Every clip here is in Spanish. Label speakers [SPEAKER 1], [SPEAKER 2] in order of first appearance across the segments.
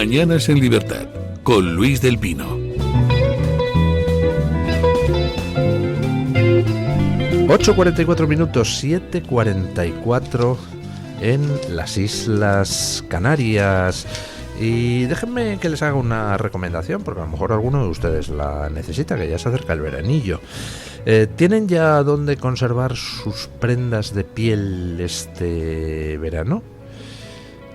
[SPEAKER 1] Mañanas en Libertad, con Luis del Pino.
[SPEAKER 2] 8:44 minutos, 7:44 en las Islas Canarias. Y déjenme que les haga una recomendación, porque a lo mejor alguno de ustedes la necesita, que ya se acerca el veranillo. ¿Tienen ya dónde conservar sus prendas de piel este verano?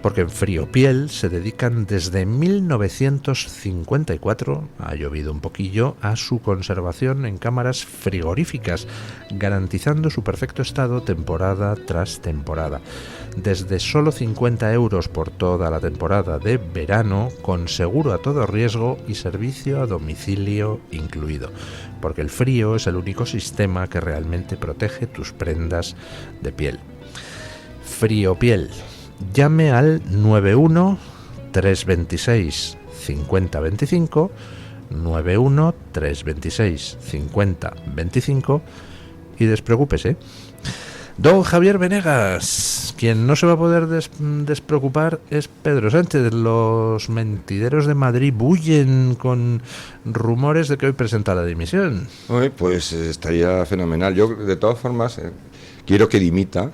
[SPEAKER 2] Porque en Friopiel se dedican desde 1954, ha llovido un poquillo, a su conservación en cámaras frigoríficas, garantizando su perfecto estado temporada tras temporada. Desde solo 50 euros por toda la temporada de verano, con seguro a todo riesgo y servicio a domicilio incluido. Porque el frío es el único sistema que realmente protege tus prendas de piel. Friopiel. Llame al 91 326 5025, 91 326 5025 y despreocúpese. Don Javier Venegas, quien no se va a poder despreocupar es Pedro Sánchez. Los mentideros de Madrid bullen con rumores de que hoy presenta la dimisión.
[SPEAKER 3] Pues estaría fenomenal. Yo, de todas formas, quiero que dimita.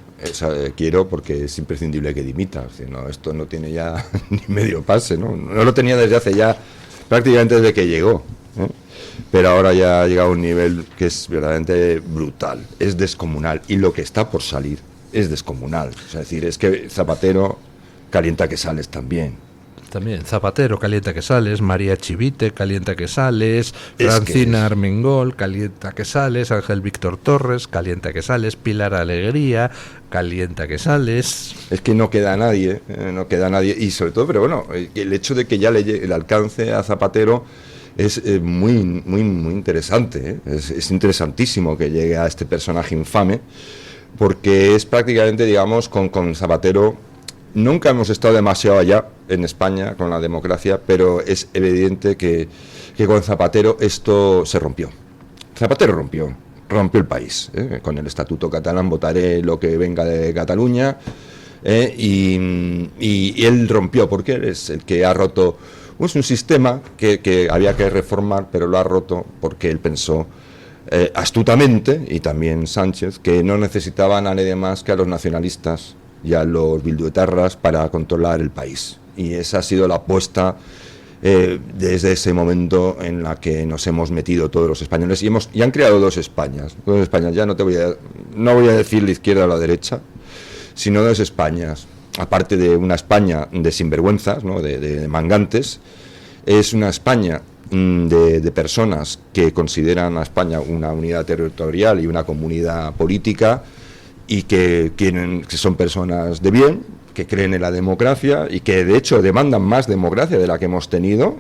[SPEAKER 3] Quiero porque es imprescindible que dimita. Si no, esto no tiene ya ni medio pase, ¿no? No lo tenía desde hace ya prácticamente desde que llegó, ¿eh? Pero ahora ya ha llegado a un nivel que es verdaderamente brutal, es descomunal, y lo que está por salir es descomunal. Es decir, es que Zapatero calienta que sales también. También
[SPEAKER 2] Zapatero calienta que sales, María Chivite calienta que sales, Francina Armengol calienta que sales, Ángel Víctor Torres calienta que sales, Pilar Alegría calienta que sales. Es que no queda nadie, y sobre todo, pero bueno, el hecho de que ya el alcance a Zapatero es muy interesante, ¿eh? Es interesantísimo que llegue a este personaje infame, porque es prácticamente, digamos, con Zapatero nunca hemos estado demasiado allá en España con la democracia, pero es evidente que con Zapatero esto se rompió. Zapatero rompió el país, con el Estatuto Catalán, votaré lo que venga de Cataluña, y él rompió, porque él es el que ha roto un sistema que había que reformar, pero lo ha roto porque él pensó astutamente, y también Sánchez, que no necesitaban a nadie más que a los nacionalistas y a los bilduetarras para controlar el país. Y esa ha sido la apuesta desde ese momento en la que nos hemos metido todos los españoles, y han creado dos Españas. Ya no voy a decir la izquierda o la derecha, sino dos Españas. Aparte de una España de sinvergüenzas, ¿no? de mangantes, es una España de personas que consideran a España una unidad territorial y una comunidad política, y que son personas de bien, que creen en la democracia y que de hecho demandan más democracia de la que hemos tenido.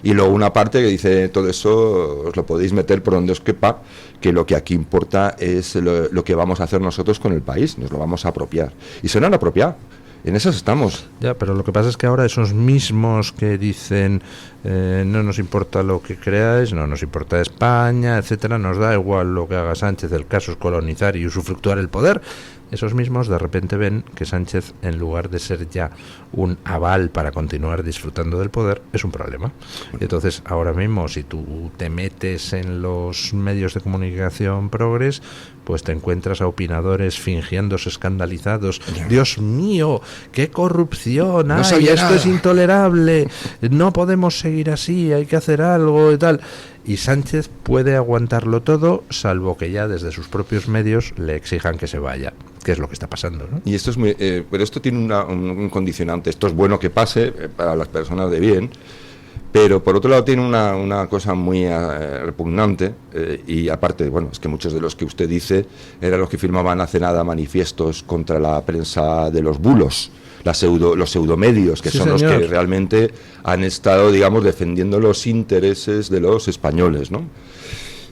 [SPEAKER 2] Y luego una parte que dice: todo eso os lo podéis meter por donde os quepa, que lo que aquí importa es lo que vamos a hacer nosotros con el país, nos lo vamos a apropiar. Y se lo han apropiado. En eso estamos. Ya, pero lo que pasa es que ahora esos mismos que dicen no nos importa lo que creáis, no nos importa España, etcétera, nos da igual lo que haga Sánchez, el caso es colonizar y usufructuar el poder, esos mismos de repente ven que Sánchez, en lugar de ser ya un aval para continuar disfrutando del poder, es un problema. Y entonces, ahora mismo, si tú te metes en los medios de comunicación progres, pues te encuentras a opinadores fingiéndose escandalizados. Dios mío, qué corrupción, no esto nada. Es intolerable, no podemos seguir así, hay que hacer algo y tal. Y Sánchez puede aguantarlo todo, salvo que ya desde sus propios medios le exijan que se vaya, que es lo que está pasando, ¿no? Y esto es muy, pero esto tiene un condicionante. Esto es bueno que pase para las personas de bien, pero por otro lado tiene una cosa muy repugnante, y aparte, bueno, es que muchos de los que usted dice eran los que firmaban hace nada manifiestos contra la prensa de los bulos, los pseudomedios, que sí, son señor. Los que realmente han estado, digamos, defendiendo los intereses de los españoles, ¿no?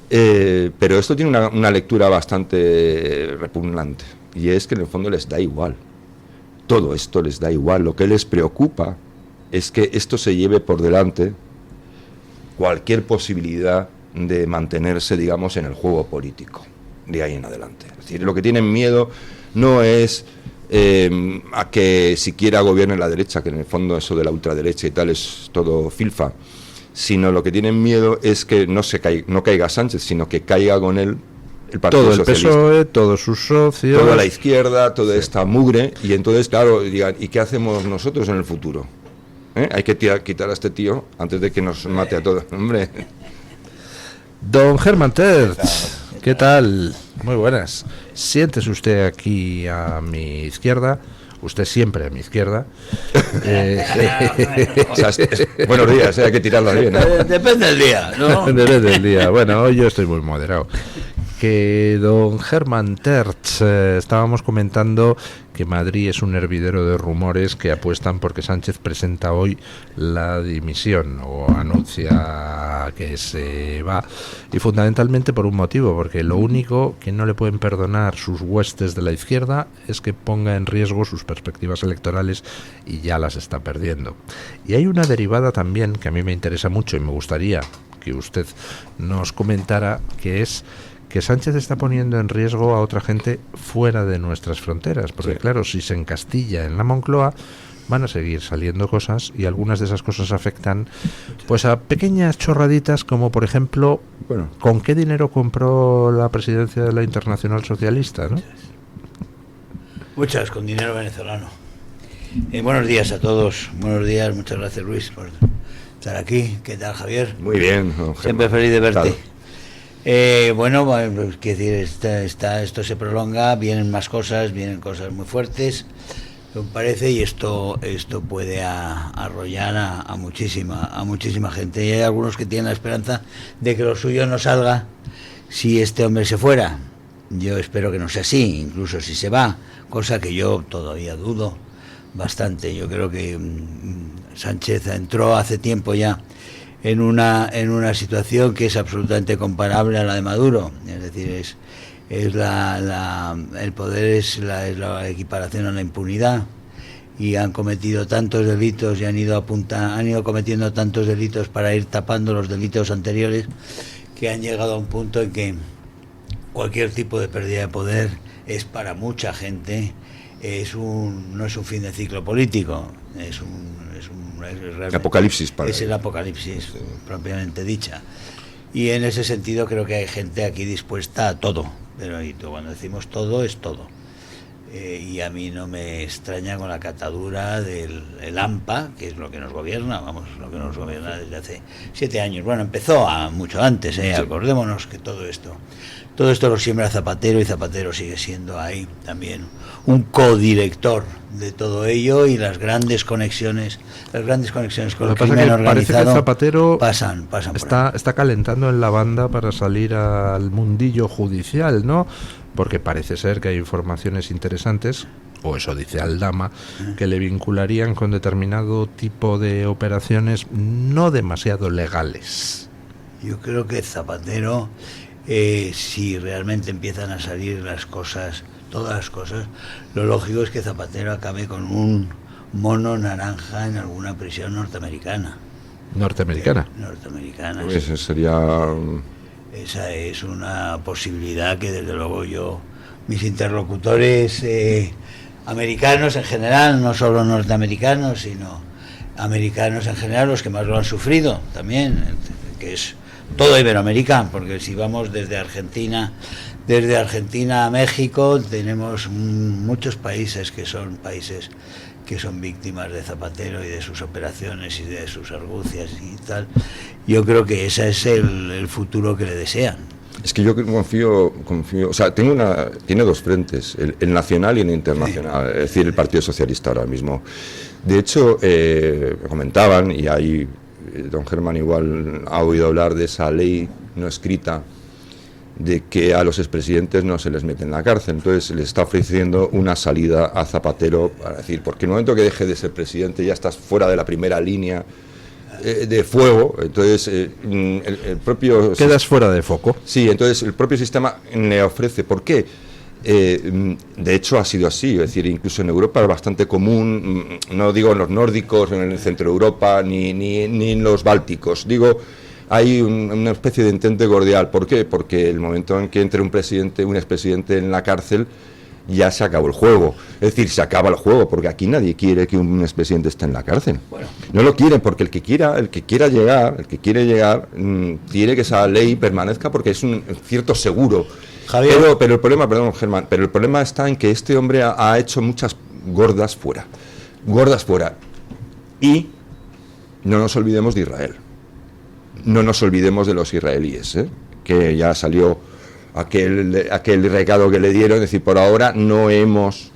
[SPEAKER 2] Pero esto tiene una lectura bastante repugnante, y es que en el fondo les da igual. Todo esto les da igual. Lo que les preocupa es que esto se lleve por delante cualquier posibilidad de mantenerse, digamos, en el juego político de ahí en adelante. Es decir, lo que tienen miedo no es a que siquiera gobierne la derecha, que en el fondo eso de la ultraderecha y tal es todo filfa, sino lo que tienen miedo es que no caiga Sánchez, sino que caiga con él el Partido
[SPEAKER 4] todo el
[SPEAKER 2] Socialista.
[SPEAKER 4] PSOE, todos sus socios,
[SPEAKER 2] toda la izquierda, toda esta mugre, y entonces, claro, digan, ¿y qué hacemos nosotros en el futuro? Hay que quitar a este tío antes de que nos mate a todos. Hombre.
[SPEAKER 4] Don Germán Tertz, ¿qué tal? Muy buenas. Siéntese usted aquí a mi izquierda, usted siempre a mi izquierda.
[SPEAKER 2] O sea, buenos días, hay que tirarlo bien, ¿no?
[SPEAKER 5] Depende del día, ¿no?
[SPEAKER 4] Depende del día. Bueno, hoy yo estoy muy moderado. Que don Germán Tertz, estábamos comentando que Madrid es un hervidero de rumores que apuestan porque Sánchez presenta hoy la dimisión o anuncia que se va, y fundamentalmente por un motivo, porque lo único que no le pueden perdonar sus huestes de la izquierda es que ponga en riesgo sus perspectivas electorales, y ya las está perdiendo. Y hay una derivada también que a mí me interesa mucho y me gustaría que usted nos comentara, que es que Sánchez está poniendo en riesgo a otra gente fuera de nuestras fronteras, porque sí, claro, si se encastilla en la Moncloa van a seguir saliendo cosas, y algunas de esas cosas afectan pues a pequeñas chorraditas, como por ejemplo, bueno, ¿con qué dinero compró la presidencia de la Internacional Socialista, no?
[SPEAKER 5] Muchas, con dinero venezolano. Buenos días a todos, buenos días, muchas gracias Luis por estar aquí. ¿Qué tal, Javier?
[SPEAKER 2] Muy bien,
[SPEAKER 5] siempre feliz de verte.
[SPEAKER 2] Claro.
[SPEAKER 5] Bueno, quiero decir, esto se prolonga, vienen más cosas, vienen cosas muy fuertes, me parece, y esto puede arrollar a muchísima gente. Y hay algunos que tienen la esperanza de que lo suyo no salga si este hombre se fuera. Yo espero que no sea así, incluso si se va, cosa que yo todavía dudo bastante. Yo creo que Sánchez entró hace tiempo ya en una situación que es absolutamente comparable a la de Maduro, es decir, el poder es la equiparación a la impunidad, y han cometido tantos delitos y han ido cometiendo tantos delitos para ir tapando los delitos anteriores, que han llegado a un punto en que cualquier tipo de pérdida de poder es para mucha gente no es un fin de ciclo político, es
[SPEAKER 2] apocalipsis para
[SPEAKER 5] es el apocalipsis, sí, propiamente dicha. Y en ese sentido creo que hay gente aquí dispuesta a todo, pero cuando decimos todo es todo. Y a mí no me extraña con la catadura del AMPA, que es lo que nos gobierna, lo que nos gobierna desde hace 7 años. Bueno, empezó mucho antes, sí. Acordémonos que todo esto lo siembra Zapatero, y Zapatero sigue siendo ahí también un codirector de todo ello, y las grandes conexiones con el crimen organizado.
[SPEAKER 4] Parece que Zapatero
[SPEAKER 5] pasan
[SPEAKER 4] está calentando en la banda para salir al mundillo judicial, ¿no? Porque parece ser que hay informaciones interesantes, o eso dice Aldama, que le vincularían con determinado tipo de operaciones no demasiado legales.
[SPEAKER 5] Yo creo que Zapatero, si realmente empiezan a salir todas las cosas, lo lógico es que Zapatero acabe con un mono naranja en alguna prisión norteamericana.
[SPEAKER 4] ¿Norteamericana?
[SPEAKER 5] Norteamericana.
[SPEAKER 2] Eso sería...
[SPEAKER 5] Esa es una posibilidad que desde luego mis interlocutores americanos en general, no solo norteamericanos, sino americanos en general, los que más lo han sufrido también, que es todo Iberoamérica, porque si vamos desde Argentina a México, tenemos muchos países que son víctimas de Zapatero y de sus operaciones y de sus argucias y tal. Yo creo que ese es el futuro que le desean.
[SPEAKER 2] Es que yo confío, o sea, tiene dos frentes, el nacional y el internacional, sí. Es decir, el Partido Socialista ahora mismo. De hecho, comentaban, y ahí don Germán igual ha oído hablar de esa ley no escrita, de que a los expresidentes no se les mete en la cárcel. Entonces les está ofreciendo una salida a Zapatero, para decir, porque en el momento que deje de ser presidente ya estás fuera de la primera línea de fuego. Entonces el propio...
[SPEAKER 4] Quedas fuera de foco.
[SPEAKER 2] Sí, entonces el propio sistema le ofrece. ¿Por qué? De hecho ha sido así, es decir, incluso en Europa es bastante común, no digo en los nórdicos, en el centro de Europa, ni en los bálticos, digo... Hay una especie de entente cordial. ¿Por qué? Porque el momento en que entre un expresidente en la cárcel, ya se acabó el juego. Es decir, se acaba el juego, porque aquí nadie quiere que un expresidente esté en la cárcel.
[SPEAKER 5] Bueno.
[SPEAKER 2] No lo quieren, porque el que quiere llegar, quiere que esa ley permanezca porque es un cierto seguro.
[SPEAKER 5] Javier.
[SPEAKER 2] Pero el problema, perdón, Germán, pero el problema está en que este hombre ha hecho muchas gordas fuera. Y no nos olvidemos de Israel. No nos olvidemos de los israelíes, que ya salió aquel recado que le dieron, es decir, por ahora no hemos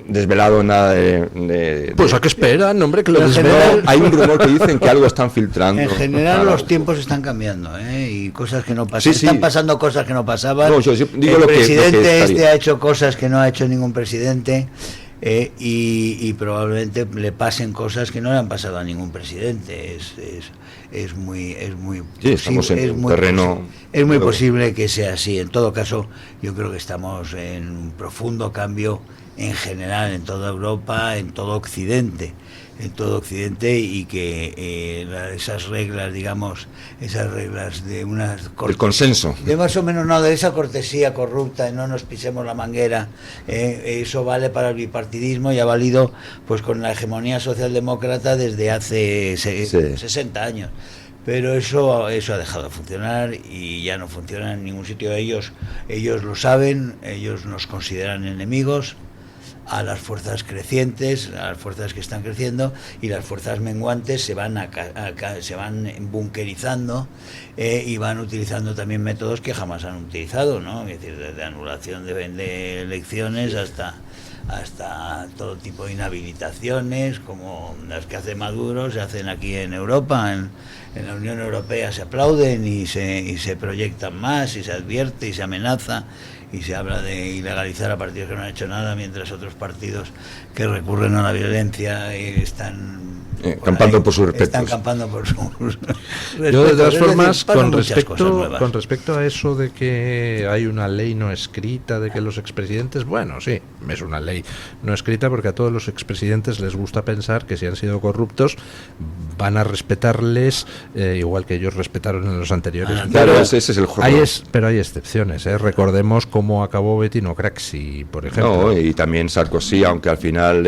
[SPEAKER 2] desvelado nada de
[SPEAKER 4] Pues a qué esperan, hombre, que lo
[SPEAKER 5] En
[SPEAKER 4] desvelen.
[SPEAKER 5] general-
[SPEAKER 2] hay un rumor que dicen que algo están filtrando.
[SPEAKER 5] En general
[SPEAKER 2] Claro.
[SPEAKER 5] los tiempos están cambiando, y cosas que no pasan.
[SPEAKER 2] Sí, sí.
[SPEAKER 5] Están pasando cosas que no pasaban.
[SPEAKER 2] No, yo digo
[SPEAKER 5] el
[SPEAKER 2] lo que
[SPEAKER 5] presidente
[SPEAKER 2] estaría.
[SPEAKER 5] ha hecho cosas que no ha hecho ningún presidente, y probablemente le pasen cosas que no le han pasado a ningún presidente. Es muy
[SPEAKER 2] Sí, estamos en un terreno
[SPEAKER 5] es muy
[SPEAKER 2] nuevo.
[SPEAKER 5] posible que sea así. En todo caso, yo creo que estamos en un profundo cambio en general en toda Europa, en todo Occidente, y que esas reglas, digamos, de unas
[SPEAKER 2] El consenso.
[SPEAKER 5] de más o menos, no, de esa cortesía corrupta y no nos pisemos la manguera, eso vale para el bipartidismo y ha valido pues con la hegemonía socialdemócrata desde hace 60 años. Pero eso ha dejado de funcionar y ya no funciona en ningún sitio. Ellos lo saben, ellos nos consideran enemigos a las fuerzas crecientes, a las fuerzas que están creciendo, y las fuerzas menguantes se van bunkerizando, y van utilizando también métodos que jamás han utilizado, ¿no? Es decir, desde anulación de elecciones hasta todo tipo de inhabilitaciones, como las que hace Maduro, se hacen aquí en Europa. En la Unión Europea se aplauden y se proyectan más, y se advierte y se amenaza, y se habla de ilegalizar a partidos que no han hecho nada, mientras otros partidos que recurren a la violencia están
[SPEAKER 2] campando por sus respetos.
[SPEAKER 5] Están campando por sus
[SPEAKER 4] Yo, de todas
[SPEAKER 5] respetos.
[SPEAKER 4] formas,
[SPEAKER 5] Es decir, pasan muchas cosas nuevas.
[SPEAKER 4] con respecto a eso de que hay una ley no escrita de que los expresidentes, bueno, sí, es una ley no escrita porque a todos los expresidentes les gusta pensar que si han sido corruptos van a respetarles igual que ellos respetaron en los anteriores.
[SPEAKER 2] Claro, ese es el juego.
[SPEAKER 4] Pero hay excepciones, Recordemos cómo acabó Bettino Craxi, por ejemplo.
[SPEAKER 2] No, y también Sarkozy, aunque al final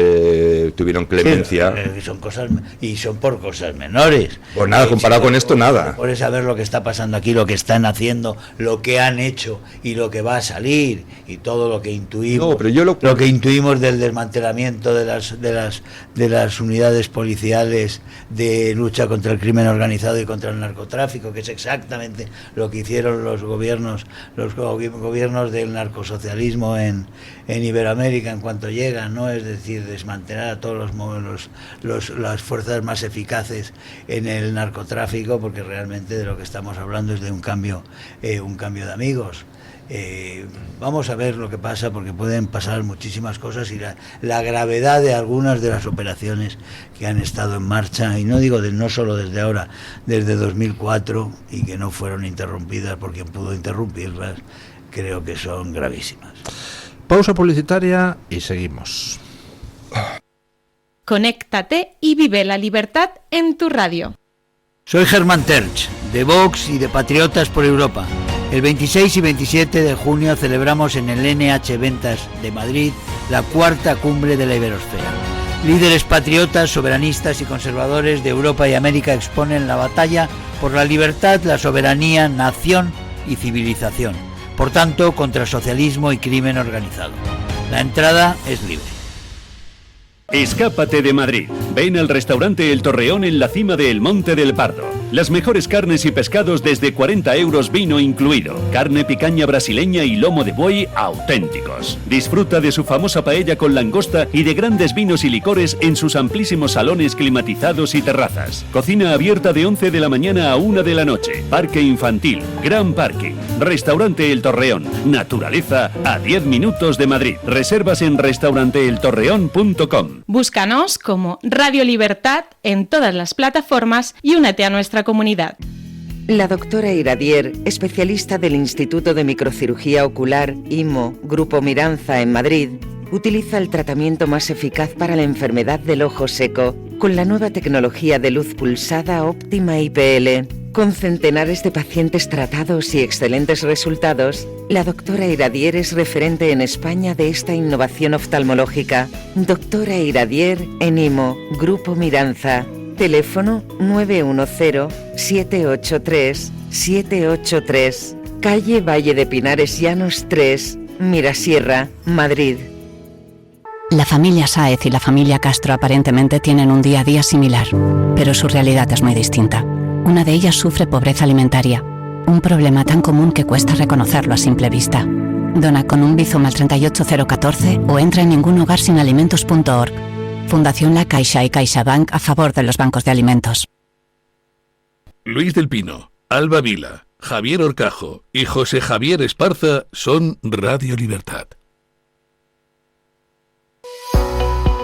[SPEAKER 2] tuvieron clemencia.
[SPEAKER 5] Sí, son cosas, y son por cosas menores.
[SPEAKER 2] Pues nada, comparado con esto, nada.
[SPEAKER 5] Por saber lo que está pasando aquí, lo que están haciendo, lo que han hecho y lo que va a salir, y todo lo que intuimos.
[SPEAKER 2] No, pero yo lo
[SPEAKER 5] que intuimos del desmantelamiento de las unidades policiales de lucha contra el crimen organizado y contra el narcotráfico, que es exactamente lo que hicieron los gobiernos del narcosocialismo en Iberoamérica en cuanto llegan, ¿no? Es decir, desmantelar a todos las fuerzas más eficaces en el narcotráfico, porque realmente de lo que estamos hablando es de un cambio de amigos. Vamos a ver lo que pasa, porque pueden pasar muchísimas cosas, y la gravedad de algunas de las operaciones que han estado en marcha, y no digo no solo desde ahora, desde 2004, y que no fueron interrumpidas por quien pudo interrumpirlas, creo que son gravísimas.
[SPEAKER 4] Pausa publicitaria y seguimos.
[SPEAKER 6] Conéctate y vive la libertad en tu radio.
[SPEAKER 5] Soy Germán Terch, de Vox y de Patriotas por Europa. El 26 y 27 de junio celebramos en el NH Ventas de Madrid la cuarta cumbre de la Iberosfera. Líderes patriotas, soberanistas y conservadores de Europa y América exponen la batalla por la libertad, la soberanía, nación y civilización. Por tanto, contra socialismo y crimen organizado. La entrada es libre.
[SPEAKER 7] Escápate de Madrid. Ven al restaurante El Torreón en la cima del Monte del Pardo. Las mejores carnes y pescados desde 40 euros, vino incluido. Carne picaña brasileña y lomo de buey auténticos. Disfruta de su famosa paella con langosta y de grandes vinos y licores en sus amplísimos salones climatizados y terrazas. Cocina abierta de 11 de la mañana a 1 de la noche. Parque infantil, gran parking. Restaurante El Torreón. Naturaleza a 10 minutos de Madrid. Reservas en restauranteeltorreón.com.
[SPEAKER 6] Búscanos como Radio Libertad en todas las plataformas y únete a nuestra comunidad.
[SPEAKER 8] La doctora Iradier, especialista del Instituto de Microcirugía Ocular, IMO, Grupo Miranza en Madrid, utiliza el tratamiento más eficaz para la enfermedad del ojo seco, Con la nueva tecnología de luz pulsada óptima IPL, con centenares de pacientes tratados y excelentes resultados, la doctora Iradier es referente en España de esta innovación oftalmológica. Doctora Iradier en IMO, Grupo Miranza. Teléfono 910-783-783. Calle Valle de Pinares Llanos 3, Mirasierra, Madrid.
[SPEAKER 9] La familia Sáez y la familia Castro aparentemente tienen un día a día similar, pero su realidad es muy distinta. Una de ellas sufre pobreza alimentaria, un problema tan común que cuesta reconocerlo a simple vista. Dona con un Bizum al 38014 o entra en ningunhogarsinalimentos.org. Fundación La Caixa y CaixaBank a favor de los bancos de alimentos.
[SPEAKER 1] Luis del Pino, Alba Vila, Javier Horcajo y José Javier Esparza son Radio Libertad.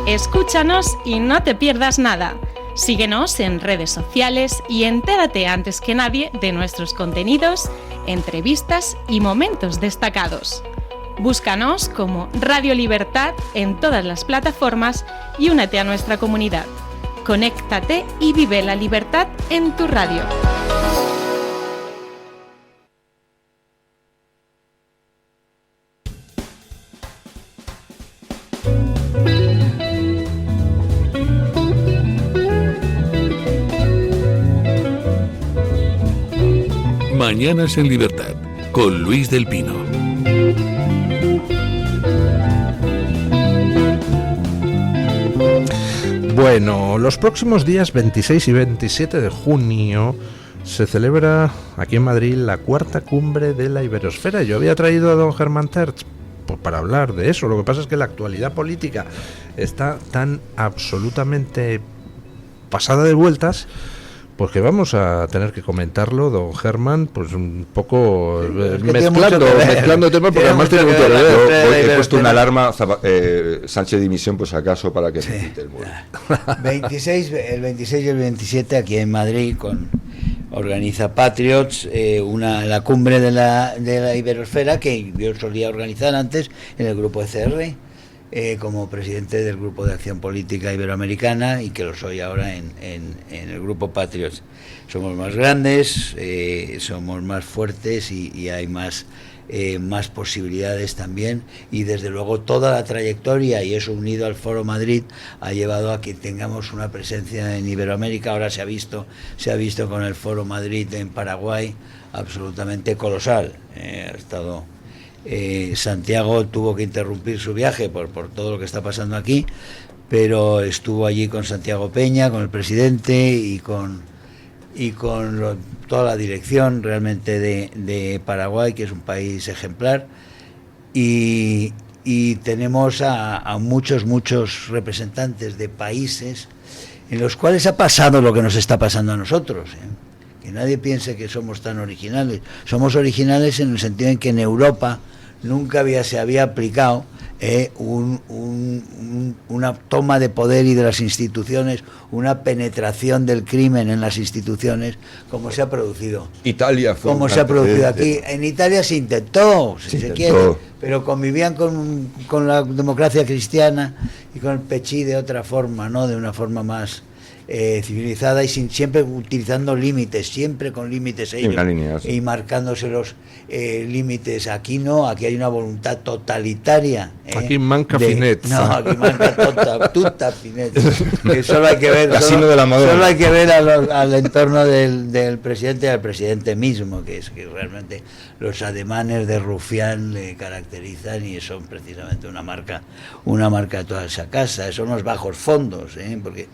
[SPEAKER 6] Escúchanos y no te pierdas nada. Síguenos en redes sociales y entérate antes que nadie de nuestros contenidos, entrevistas y momentos destacados. Búscanos como Radio Libertad en todas las plataformas y únete a nuestra comunidad. Conéctate y vive la libertad en tu radio.
[SPEAKER 1] Mañanas en Libertad, con Luis del Pino.
[SPEAKER 4] Bueno, los próximos días 26 y 27 de junio se celebra aquí en Madrid la cuarta cumbre de la Iberosfera. Yo había traído a don Germán Tertsch pues para hablar de eso. Lo que pasa es que la actualidad política está tan absolutamente pasada de vueltas, pues que vamos a tener que comentarlo, don Germán, pues un poco mezclando temas, porque además tiene mucho que ver.
[SPEAKER 2] Hoy he puesto una alarma, Sánchez dimisión, pues acaso, para que se quite el muro.
[SPEAKER 5] El 26 y el 27 aquí en Madrid organiza Patriots la cumbre de la Iberosfera, que yo solía organizar antes en el grupo ECR, como presidente del Grupo de Acción Política Iberoamericana, y que lo soy ahora en el Grupo Patriots. Somos más grandes, somos más fuertes y hay más posibilidades también, y desde luego toda la trayectoria, y eso unido al Foro Madrid, ha llevado a que tengamos una presencia en Iberoamérica. Ahora se ha visto con el Foro Madrid en Paraguay absolutamente colosal. Ha estado Santiago tuvo que interrumpir su viaje por todo lo que está pasando aquí, pero estuvo allí con Santiago Peña, con el presidente y con toda la dirección realmente de Paraguay, que es un país ejemplar, y tenemos a muchos representantes de países en los cuales ha pasado lo que nos está pasando a nosotros, que nadie piense que somos tan originales. Somos originales en el sentido en que en Europa nunca se había aplicado una toma de poder y de las instituciones, una penetración del crimen en las instituciones como se ha producido.
[SPEAKER 2] Italia fue
[SPEAKER 5] como se ha producido aquí. En Italia se intentó, si se quiere, pero convivían con la democracia cristiana y con el pechí de otra forma, ¿no? De una forma más civilizada, y siempre utilizando límites, siempre con límites ellos, y marcándose los límites. Aquí no, aquí hay una voluntad totalitaria.
[SPEAKER 4] Aquí manca finezza.
[SPEAKER 5] No, aquí manca tutta finezza. Solo hay que ver,
[SPEAKER 2] solo
[SPEAKER 5] hay que ver al entorno del presidente y al presidente mismo, que realmente los ademanes de rufián le caracterizan, y son precisamente una marca de toda esa casa. Son los bajos fondos, porque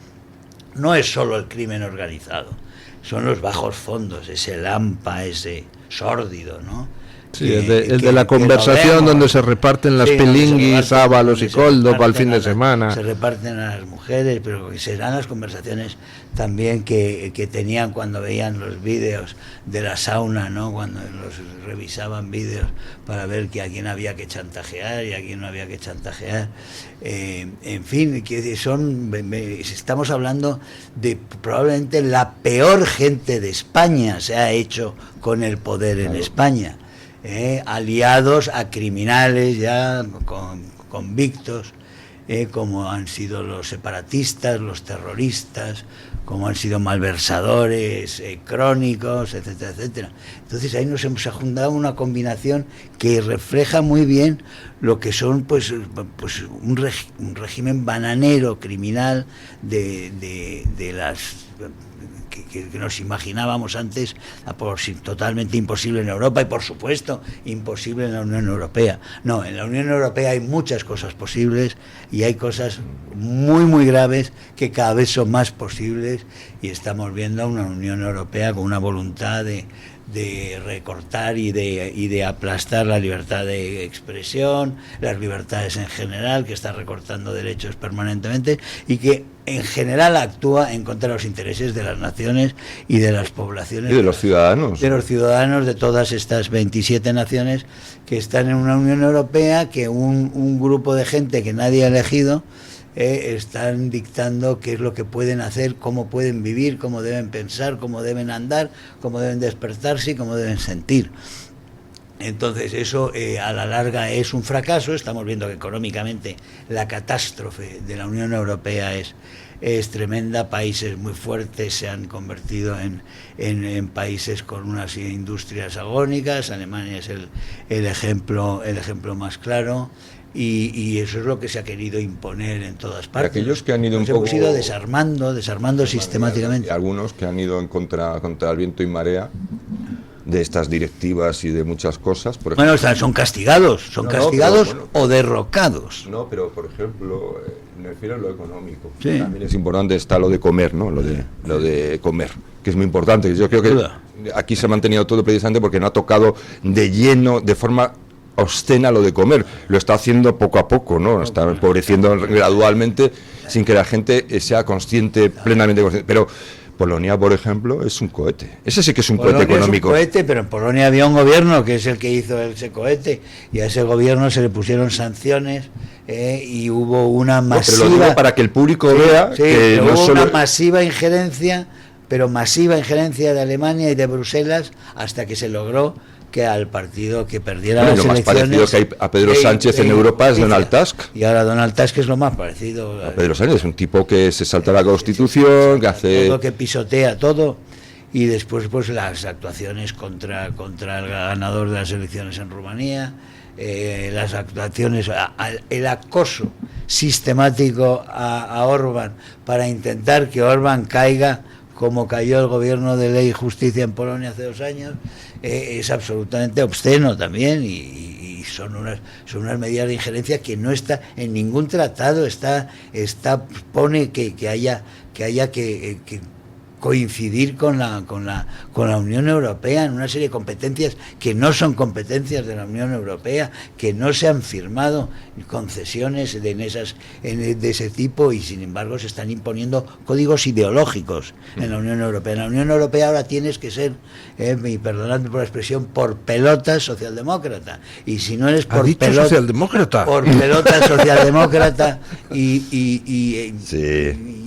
[SPEAKER 5] no es solo el crimen organizado, son los bajos fondos, ese lampa, ese sórdido, ¿no?
[SPEAKER 4] Sí, el de la conversación donde se reparten las pilinguis, Ábalos y Coldo para el fin de semana.
[SPEAKER 5] Se reparten a las mujeres, pero que serán las conversaciones también que tenían cuando veían los vídeos de la sauna, ¿no? Cuando los revisaban vídeos para ver que a quién había que chantajear y a quién no había que chantajear. En fin, que estamos hablando de probablemente la peor gente de España se ha hecho con el poder en España. Aliados a criminales ya convictos, como han sido los separatistas, los terroristas, como han sido malversadores crónicos, etcétera, etcétera. Entonces ahí nos hemos juntado una combinación que refleja muy bien lo que son pues un régimen bananero, criminal, de las que nos imaginábamos antes totalmente imposible en Europa y por supuesto imposible en la Unión Europea. No, en la Unión Europea hay muchas cosas posibles y hay cosas muy muy graves que cada vez son más posibles, y estamos viendo una Unión Europea con una voluntad de recortar y de aplastar la libertad de expresión, las libertades en general, que está recortando derechos permanentemente y que en general actúa en contra de los intereses de las naciones y de las poblaciones.
[SPEAKER 2] Y de los ciudadanos.
[SPEAKER 5] De los ciudadanos de todas estas 27 naciones que están en una Unión Europea, que un grupo de gente que nadie ha elegido están dictando qué es lo que pueden hacer, cómo pueden vivir, cómo deben pensar, cómo deben andar, cómo deben despertarse y cómo deben sentir. Entonces eso a la larga es un fracaso. Estamos viendo que económicamente la catástrofe de la Unión Europea es tremenda. Países muy fuertes se han convertido en países con unas industrias agónicas. Alemania es el ejemplo más claro. Y eso es lo que se ha querido imponer en todas partes.
[SPEAKER 2] Aquellos que han ido
[SPEAKER 5] Nos hemos ido desarmando sistemáticamente.
[SPEAKER 2] Algunos que han ido en contra el viento y marea de estas directivas y de muchas cosas. Por ejemplo,
[SPEAKER 5] bueno, son castigados, o derrocados.
[SPEAKER 2] No, pero por ejemplo, me refiero a lo económico.
[SPEAKER 5] Sí.
[SPEAKER 2] También es importante, está lo de comer, ¿no? Lo de comer, que es muy importante. Yo creo que aquí se ha mantenido todo precisamente porque no ha tocado de lleno, de forma obscena, lo de comer. Lo está haciendo poco a poco, ¿no? Está empobreciendo gradualmente sin que la gente sea plenamente consciente. Pero Polonia, por ejemplo, es un cohete. Ese sí que es un cohete económico.
[SPEAKER 5] Es un cohete, pero en Polonia había un gobierno que es el que hizo ese cohete, y a ese gobierno se le pusieron sanciones y hubo una masiva...
[SPEAKER 2] pero lo digo para que el público vea que no
[SPEAKER 5] hubo
[SPEAKER 2] solo...
[SPEAKER 5] una masiva injerencia de Alemania y de Bruselas, hasta que se logró que al partido que perdiera las elecciones...
[SPEAKER 2] Lo más parecido que hay a Pedro Sánchez en Europa es Donald Tusk.
[SPEAKER 5] Y ahora Donald Tusk es lo más parecido.
[SPEAKER 2] A Pedro Sánchez es un tipo que se salta la Constitución, que hace...
[SPEAKER 5] Todo, que pisotea todo. Y después pues las actuaciones contra el ganador de las elecciones en Rumanía, las actuaciones, el acoso sistemático a Orbán para intentar que Orbán caiga como cayó el gobierno de Ley y Justicia en Polonia hace 2 años, es absolutamente obsceno también, y son unas medidas de injerencia que no está en ningún tratado, pone que haya que coincidir con la Unión Europea en una serie de competencias que no son competencias de la Unión Europea, que no se han firmado concesiones de ese tipo, y sin embargo se están imponiendo códigos ideológicos en la Unión Europea. En la Unión Europea ahora tienes que ser, y perdonadme por la expresión, por pelota socialdemócrata, y si no eres por pelota
[SPEAKER 4] socialdemócrata,
[SPEAKER 5] y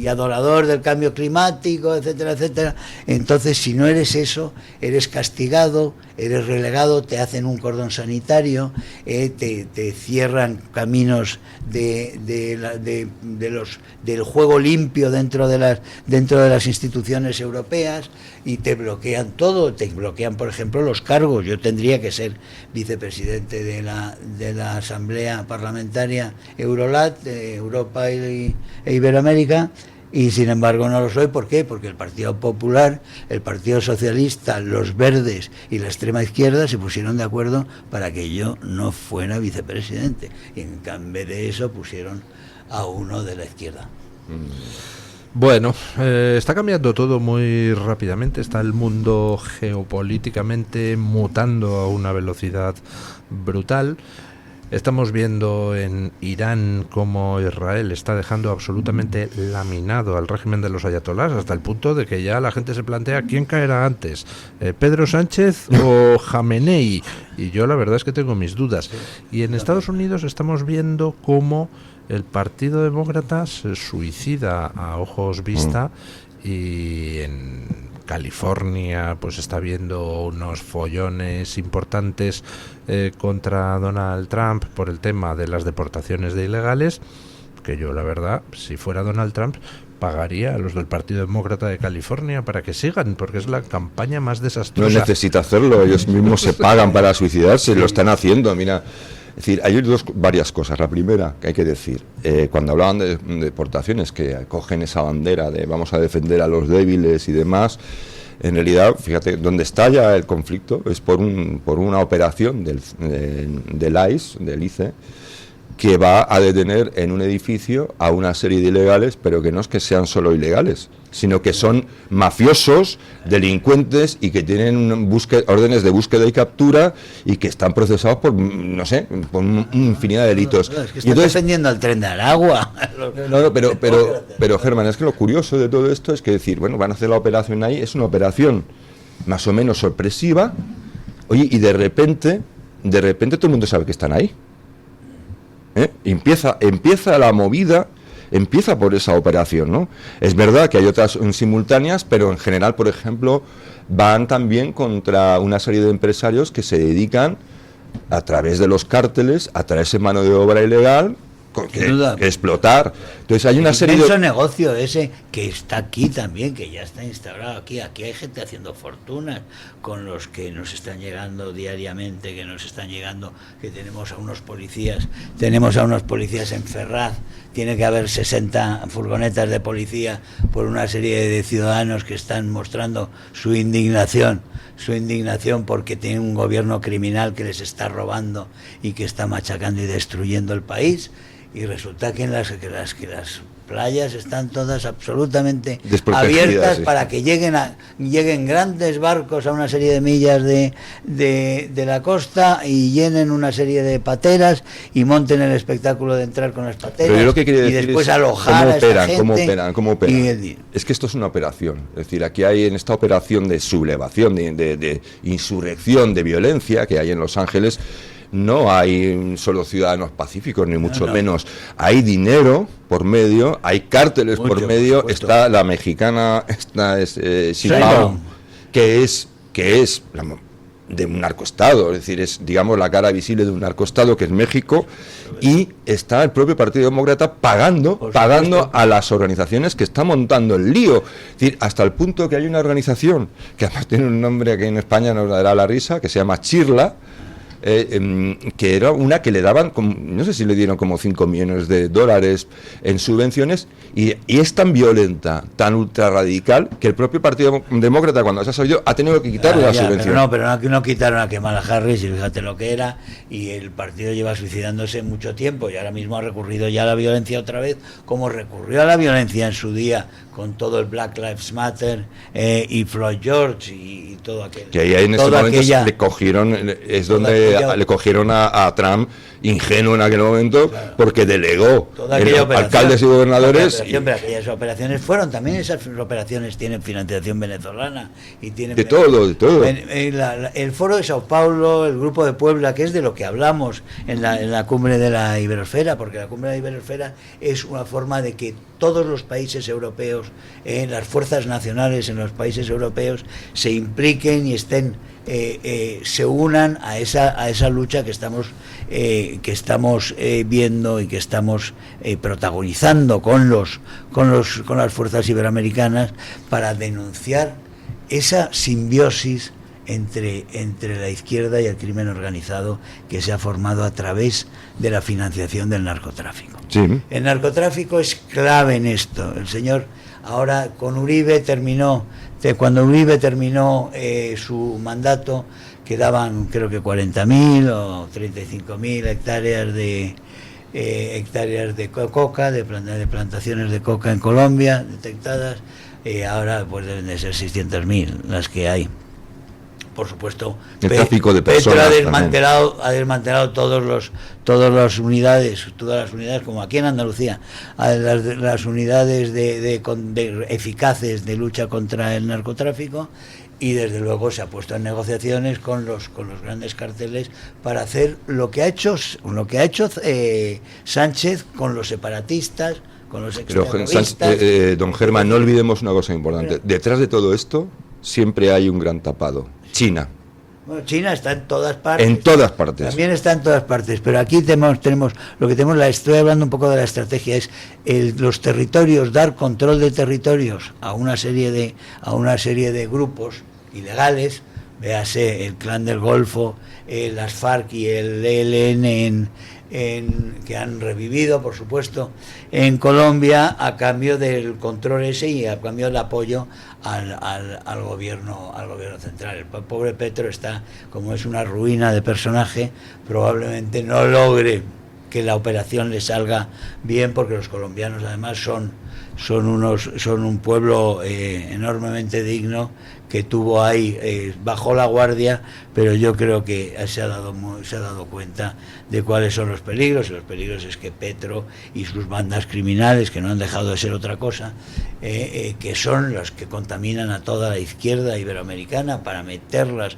[SPEAKER 5] adorador del cambio climático, etcétera, etcétera, entonces si no eres eso, eres castigado, eres relegado, te hacen un cordón sanitario, te cierran caminos del juego limpio dentro de las instituciones europeas, y te bloquean todo. Te bloquean, por ejemplo, los cargos. Yo tendría que ser vicepresidente de la Asamblea Parlamentaria Eurolat, Europa e Iberoamérica, y sin embargo no lo soy. ¿Por qué? Porque el Partido Popular, el Partido Socialista, los Verdes y la extrema izquierda se pusieron de acuerdo para que yo no fuera vicepresidente, y en cambio de eso pusieron a uno de la izquierda.
[SPEAKER 4] Bueno, está cambiando todo muy rápidamente, está el mundo geopolíticamente mutando a una velocidad brutal. Estamos viendo en Irán cómo Israel está dejando absolutamente laminado al régimen de los ayatolás, hasta el punto de que ya la gente se plantea quién caerá antes, Pedro Sánchez o Jamenei, y yo la verdad es que tengo mis dudas. Y en Estados Unidos estamos viendo cómo el Partido Demócrata se suicida a ojos vista, y en California pues está habiendo unos follones importantes contra Donald Trump por el tema de las deportaciones de ilegales, que yo, la verdad, si fuera Donald Trump, pagaría a los del Partido Demócrata de California para que sigan, porque es la campaña más desastrosa.
[SPEAKER 3] No necesita hacerlo, ellos mismos se pagan para suicidarse, lo están haciendo, mira. Es decir, hay varias cosas. La primera que hay que decir, cuando hablaban de deportaciones, que cogen esa bandera de vamos a defender a los débiles y demás, en realidad, fíjate, donde está ya el conflicto es por una operación del ICE, que va a detener en un edificio a una serie de ilegales, pero que no es que sean solo ilegales, sino que son mafiosos, delincuentes y que tienen órdenes de búsqueda y captura y que están procesados por, no sé, por una infinidad de delitos.
[SPEAKER 5] Es que están defendiendo al Tren de Aragua.
[SPEAKER 3] No, pero Germán, es que lo curioso de todo esto es que decir, bueno, van a hacer la operación ahí, es una operación más o menos sorpresiva, oye, y de repente todo el mundo sabe que están ahí. Empieza la movida, empieza por esa operación, ¿no? Es verdad que hay otras simultáneas, pero en general, por ejemplo, van también contra una serie de empresarios que se dedican, a través de los cárteles, a traerse mano de obra ilegal, que explotar. Entonces hay una serie de
[SPEAKER 5] negocio ese que está aquí también, que ya está instaurado aquí hay gente haciendo fortunas con los que nos están llegando diariamente, que tenemos a unos policías en Ferraz, tiene que haber 60 furgonetas de policía por una serie de ciudadanos que están mostrando su indignación porque tienen un gobierno criminal que les está robando y que está machacando y destruyendo el país. Y resulta que las playas están todas absolutamente abiertas, sí, para que lleguen grandes barcos a una serie de millas de la costa y llenen una serie de pateras y monten el espectáculo de entrar con las pateras y después alojar a esta gente.
[SPEAKER 3] ¿Cómo operan? Es que esto es una operación. Es decir, aquí hay en esta operación de sublevación, de insurrección, de violencia que hay en Los Ángeles. No hay solo ciudadanos pacíficos, ni mucho menos. Hay dinero por medio, hay cárteles por medio. Está la mexicana, Sheinbaum, que es de un narcoestado, es decir, es, digamos, la cara visible de un narcoestado que es México, y está el propio Partido Demócrata pagando a las organizaciones que están montando el lío. Es decir, hasta el punto que hay una organización que además tiene un nombre que en España nos dará la risa, que se llama Chirla, que era una que le daban, no sé si le dieron como 5 millones de dólares en subvenciones, y es tan violenta, tan ultra radical, que el propio Partido Demócrata, cuando se ha sabido, ha tenido que quitarle la subvención.
[SPEAKER 5] Pero no quitaron a Kamala Harris, y fíjate lo que era, y el partido lleva suicidándose mucho tiempo, y ahora mismo ha recurrido ya a la violencia otra vez, como recurrió a la violencia en su día con todo el Black Lives Matter y Floyd George y todo aquello.
[SPEAKER 3] Que ahí en ese momento le cogieron a Trump ingenuo en aquel momento, claro, porque delegó alcaldes y gobernadores.
[SPEAKER 5] Aquellas operaciones fueron también, esas operaciones tienen financiación venezolana y tienen
[SPEAKER 3] de todo.
[SPEAKER 5] El Foro de Sao Paulo, el Grupo de Puebla, que es de lo que hablamos en la cumbre de la Iberosfera, porque la cumbre de la Iberosfera es una forma de que todos los países europeos, las fuerzas nacionales en los países europeos se impliquen y se unan a esa lucha que estamos viendo y que estamos protagonizando con las fuerzas iberoamericanas para denunciar esa simbiosis entre la izquierda y el crimen organizado que se ha formado a través de la financiación del narcotráfico.
[SPEAKER 3] Sí.
[SPEAKER 5] El narcotráfico es clave en esto. El señor ahora con Uribe cuando Uribe terminó su mandato, quedaban creo que 40.000 o 35.000 hectáreas de coca, de plantaciones de coca en Colombia detectadas, ahora pues deben de ser 600.000 las que hay. Por supuesto,
[SPEAKER 3] el tráfico de personas
[SPEAKER 5] Petro ha desmantelado todas las unidades, como aquí en Andalucía, las unidades de eficaces de lucha contra el narcotráfico, y desde luego se ha puesto en negociaciones con los grandes carteles para hacer lo que ha hecho Sánchez con los separatistas, con los extremistas.
[SPEAKER 3] Don Germán, no olvidemos una cosa importante. Detrás de todo esto siempre hay un gran tapado: China.
[SPEAKER 5] Bueno, China está en todas partes.
[SPEAKER 2] En todas partes.
[SPEAKER 5] También está en todas partes, pero aquí tenemos lo que tenemos, estoy hablando un poco de la estrategia, es los territorios, dar control de territorios a una serie de grupos ilegales, véase el Clan del Golfo, las FARC y el ELN que han revivido, por supuesto, en Colombia, a cambio del control ese y a cambio del apoyo al gobierno central. El pobre Petro está, como es una ruina de personaje, probablemente no logre que la operación le salga bien, porque los colombianos además son un pueblo enormemente digno, que tuvo ahí, bajó la guardia, pero yo creo que se ha dado cuenta de cuáles son los peligros, y los peligros es que Petro y sus bandas criminales, que no han dejado de ser otra cosa, que son los que contaminan a toda la izquierda iberoamericana para meterlas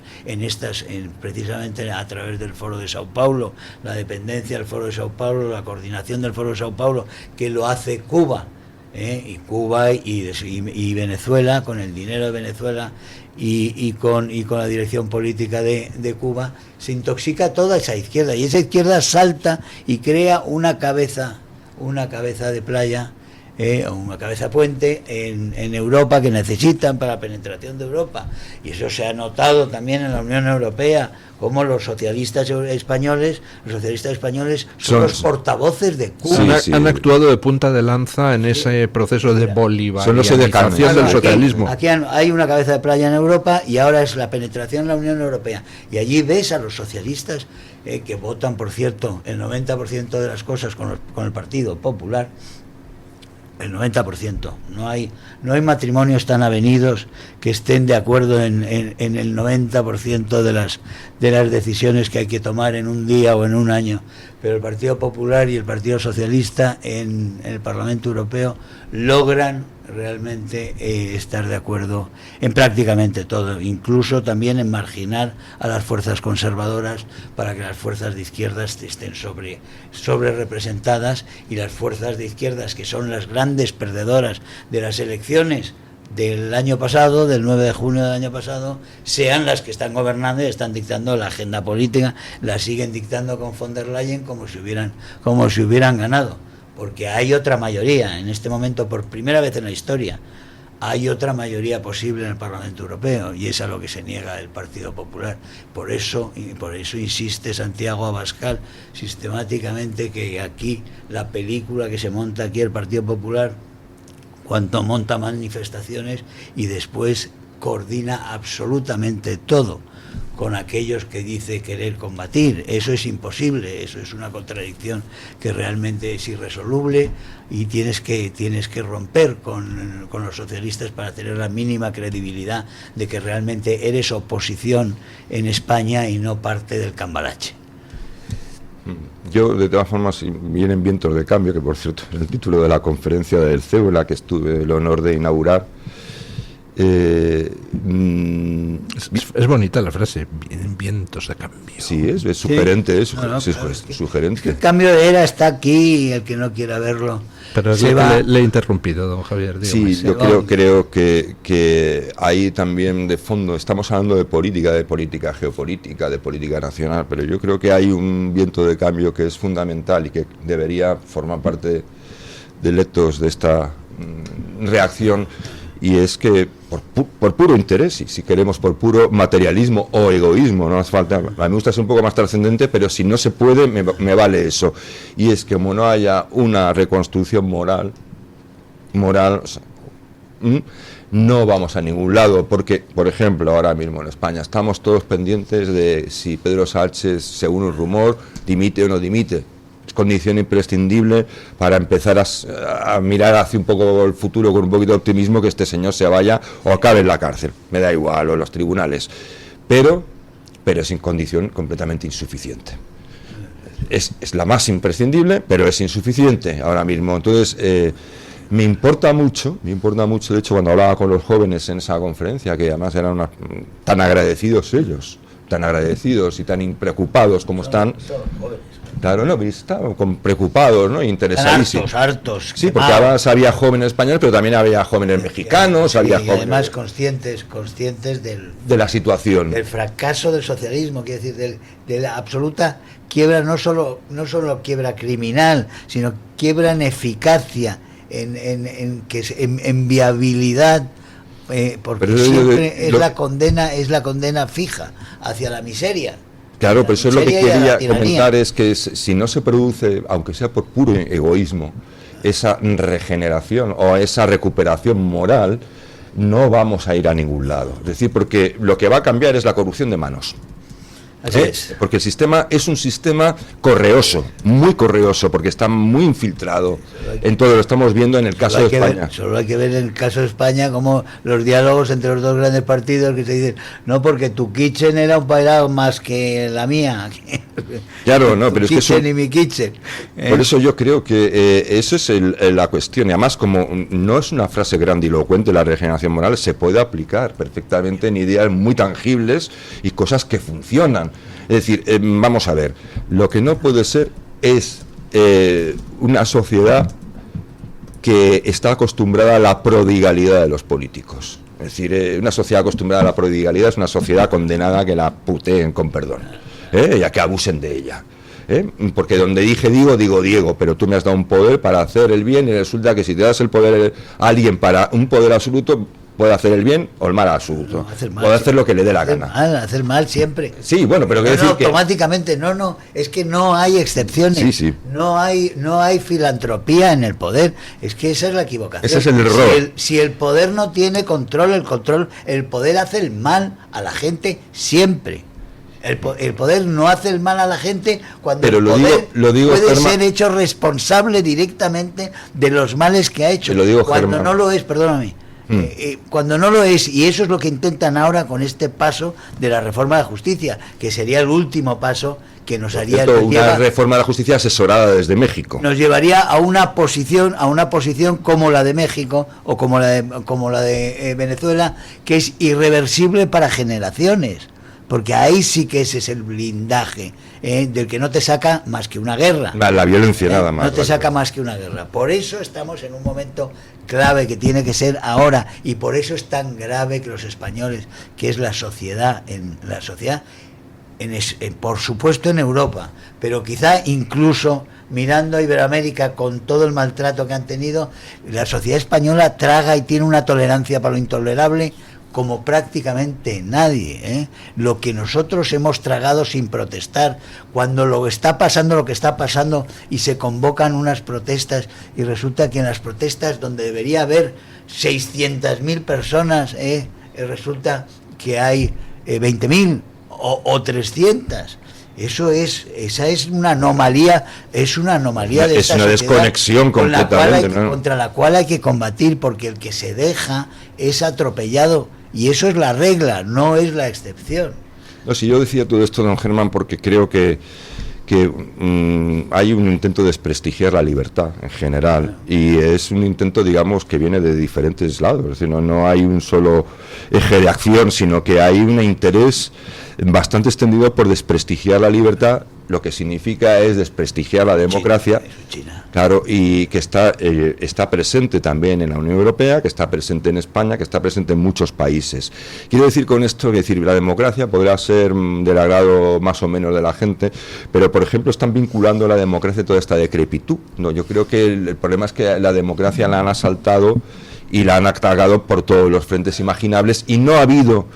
[SPEAKER 5] precisamente a través del Foro de Sao Paulo, la dependencia del Foro de Sao Paulo, la coordinación del Foro de Sao Paulo, que lo hace Cuba. Y Cuba y Venezuela, con el dinero de Venezuela y con la dirección política de Cuba, se intoxica toda esa izquierda, y esa izquierda salta y crea una cabeza de playa, o una cabeza puente en Europa, que necesitan para la penetración de Europa. Y eso se ha notado también en la Unión Europea, como los socialistas españoles son los portavoces de Cuba.
[SPEAKER 4] Sí, han actuado de punta de lanza en ese proceso de bolivarización del socialismo.
[SPEAKER 5] Aquí hay una cabeza de playa en Europa, y ahora es la penetración en la Unión Europea. Y allí ves a los socialistas, que votan, por cierto, el 90% de las cosas con el Partido Popular. El 90%. No hay matrimonios tan avenidos que estén de acuerdo en el 90% de las decisiones que hay que tomar en un día o en un año. Pero el Partido Popular y el Partido Socialista en el Parlamento Europeo logran realmente estar de acuerdo en prácticamente todo, incluso también en marginar a las fuerzas conservadoras, para que las fuerzas de izquierdas estén sobre representadas, y las fuerzas de izquierdas, que son las grandes perdedoras de las elecciones del año pasado, del 9 de junio del año pasado, sean las que están gobernando y están dictando la agenda política, la siguen dictando con von der Leyen como si hubieran ganado. Porque hay otra mayoría, en este momento, por primera vez en la historia, hay otra mayoría posible en el Parlamento Europeo, y es a lo que se niega el Partido Popular. Por eso insiste Santiago Abascal sistemáticamente, que aquí, la película que se monta aquí el Partido Popular, cuando monta manifestaciones y después coordina absolutamente todo con aquellos que dice querer combatir. Eso es imposible, eso es una contradicción que realmente es irresoluble, y tienes que romper con los socialistas para tener la mínima credibilidad de que realmente eres oposición en España y no parte del cambalache.
[SPEAKER 2] Yo, de todas formas, si vienen vientos de cambio, que por cierto es el título de la conferencia del CEO, en la que tuve el honor de inaugurar.
[SPEAKER 4] Es bonita la frase, vienen vientos de cambio.
[SPEAKER 2] Sí, es sugerente, es sugerente.
[SPEAKER 5] El cambio de era está aquí, y el que no quiera verlo
[SPEAKER 4] pero
[SPEAKER 5] se va.
[SPEAKER 4] Le he interrumpido, don Javier.
[SPEAKER 2] Dígame. Sí, yo creo que ahí también de fondo estamos hablando de política geopolítica, de política nacional, pero yo creo que hay un viento de cambio que es fundamental y que debería formar parte del ethos de esta reacción. Y es que por puro interés, y si queremos por puro materialismo o egoísmo, no hace falta, a mí me gusta ser un poco más trascendente, pero si no se puede, me vale eso. Y es que como no haya una reconstrucción moral, o sea, no vamos a ningún lado, porque, por ejemplo, ahora mismo en España estamos todos pendientes de si Pedro Sánchez, según un rumor, dimite o no dimite. Es condición imprescindible para empezar a mirar hacia un poco el futuro con un poquito de optimismo, que este señor se vaya o acabe en la cárcel, me da igual, o en los tribunales, pero es en condición completamente insuficiente. Es la más imprescindible, pero es insuficiente ahora mismo. Entonces me importa mucho de hecho, cuando hablaba con los jóvenes en esa conferencia, que además eran tan agradecidos ellos, tan agradecidos y tan preocupados como están. Claro, no, estaban preocupados, ¿no? Interesadísimos.
[SPEAKER 5] Hartos.
[SPEAKER 2] Sí, porque además había jóvenes españoles, pero también había jóvenes mexicanos, había jóvenes...
[SPEAKER 5] además conscientes
[SPEAKER 2] de la situación.
[SPEAKER 5] Del fracaso del socialismo, quiere decir, de la absoluta quiebra, no solo quiebra criminal, sino quiebra en eficacia, en viabilidad, porque siempre es la condena fija hacia la miseria.
[SPEAKER 2] Claro, pero eso es lo que quería comentar, es que si no se produce, aunque sea por puro egoísmo, esa regeneración o esa recuperación moral, no vamos a ir a ningún lado. Es decir, porque lo que va a cambiar es la corrupción de manos.
[SPEAKER 5] Así es.
[SPEAKER 2] Porque el sistema es un sistema correoso, muy correoso, porque está muy infiltrado en todo. Lo estamos viendo en el caso de España.
[SPEAKER 5] Solo hay que ver en el caso de España como los diálogos entre los dos grandes partidos que se dicen, no, porque tu kitchen era un bailado más que la mía.
[SPEAKER 2] Claro, no, pero es que eso,
[SPEAKER 5] y mi kitchen.
[SPEAKER 2] Por eso yo creo que eso es la cuestión. Y además, como no es una frase grandilocuente, la regeneración moral se puede aplicar perfectamente en ideas muy tangibles y cosas que funcionan. Es decir, vamos a ver, lo que no puede ser es una sociedad que está acostumbrada a la prodigalidad de los políticos. Es decir, una sociedad acostumbrada a la prodigalidad es una sociedad condenada a que la puteen, con perdón, y a que abusen de ella. Porque donde digo Diego, pero tú me has dado un poder para hacer el bien y resulta que si te das el poder a alguien para un poder absoluto, puede hacer el bien o el mal absoluto. Puede hacer lo que le dé la gana.
[SPEAKER 5] Hacer mal siempre.
[SPEAKER 2] Sí, bueno, pero quiero decir que
[SPEAKER 5] automáticamente es que no hay excepciones.
[SPEAKER 2] Sí.
[SPEAKER 5] No hay filantropía en el poder. Es que esa es la equivocación.
[SPEAKER 2] Ese es el error.
[SPEAKER 5] Si el poder no tiene control, el poder hace el mal a la gente siempre. El poder no hace el mal a la gente cuando
[SPEAKER 2] pero
[SPEAKER 5] el poder puede
[SPEAKER 2] Germán,
[SPEAKER 5] ser hecho responsable directamente de los males que ha hecho. Cuando
[SPEAKER 2] Germán.
[SPEAKER 5] No lo es, perdóname. Cuando no lo es, y eso es lo que intentan ahora con este paso de la reforma de la justicia, que sería el último paso que nos haría
[SPEAKER 2] una reforma de la justicia asesorada desde México.
[SPEAKER 5] Nos llevaría a una posición como la de México o como la de Venezuela, que es irreversible para generaciones, porque ahí sí que ese es el blindaje, del que no te saca más que una guerra.
[SPEAKER 2] La violencia nada más.
[SPEAKER 5] No te saca más que una guerra. Por eso estamos en un momento clave que tiene que ser ahora, y por eso es tan grave que los españoles, que es la sociedad, por supuesto en Europa, pero quizá incluso mirando a Iberoamérica con todo el maltrato que han tenido, la sociedad española traga y tiene una tolerancia para lo intolerable como prácticamente nadie, Lo que nosotros hemos tragado sin protestar, cuando lo que está pasando y se convocan unas protestas y resulta que en las protestas donde debería haber 600.000 personas, resulta que hay 20.000 o 300. Esa es una anomalía, de esta sociedad.
[SPEAKER 2] Es una desconexión completamente,
[SPEAKER 5] contra la cual hay que combatir, porque el que se deja es atropellado. Y eso es la regla, no es la excepción.
[SPEAKER 2] No, si yo decía todo esto, don Germán, porque creo que hay un intento de desprestigiar la libertad en general, y es un intento, digamos, que viene de diferentes lados. Es decir, no hay un solo eje de acción, sino que hay un interés bastante extendido por desprestigiar la libertad, lo que significa es desprestigiar la democracia. Claro, y que está presente también en la Unión Europea, que está presente en España, que está presente en muchos países. Quiero decir con esto que la democracia podrá ser del agrado más o menos de la gente, pero por ejemplo están vinculando la democracia a toda esta decrepitud. No, yo creo que el problema es que la democracia la han asaltado y la han atacado por todos los frentes imaginables, y no ha habido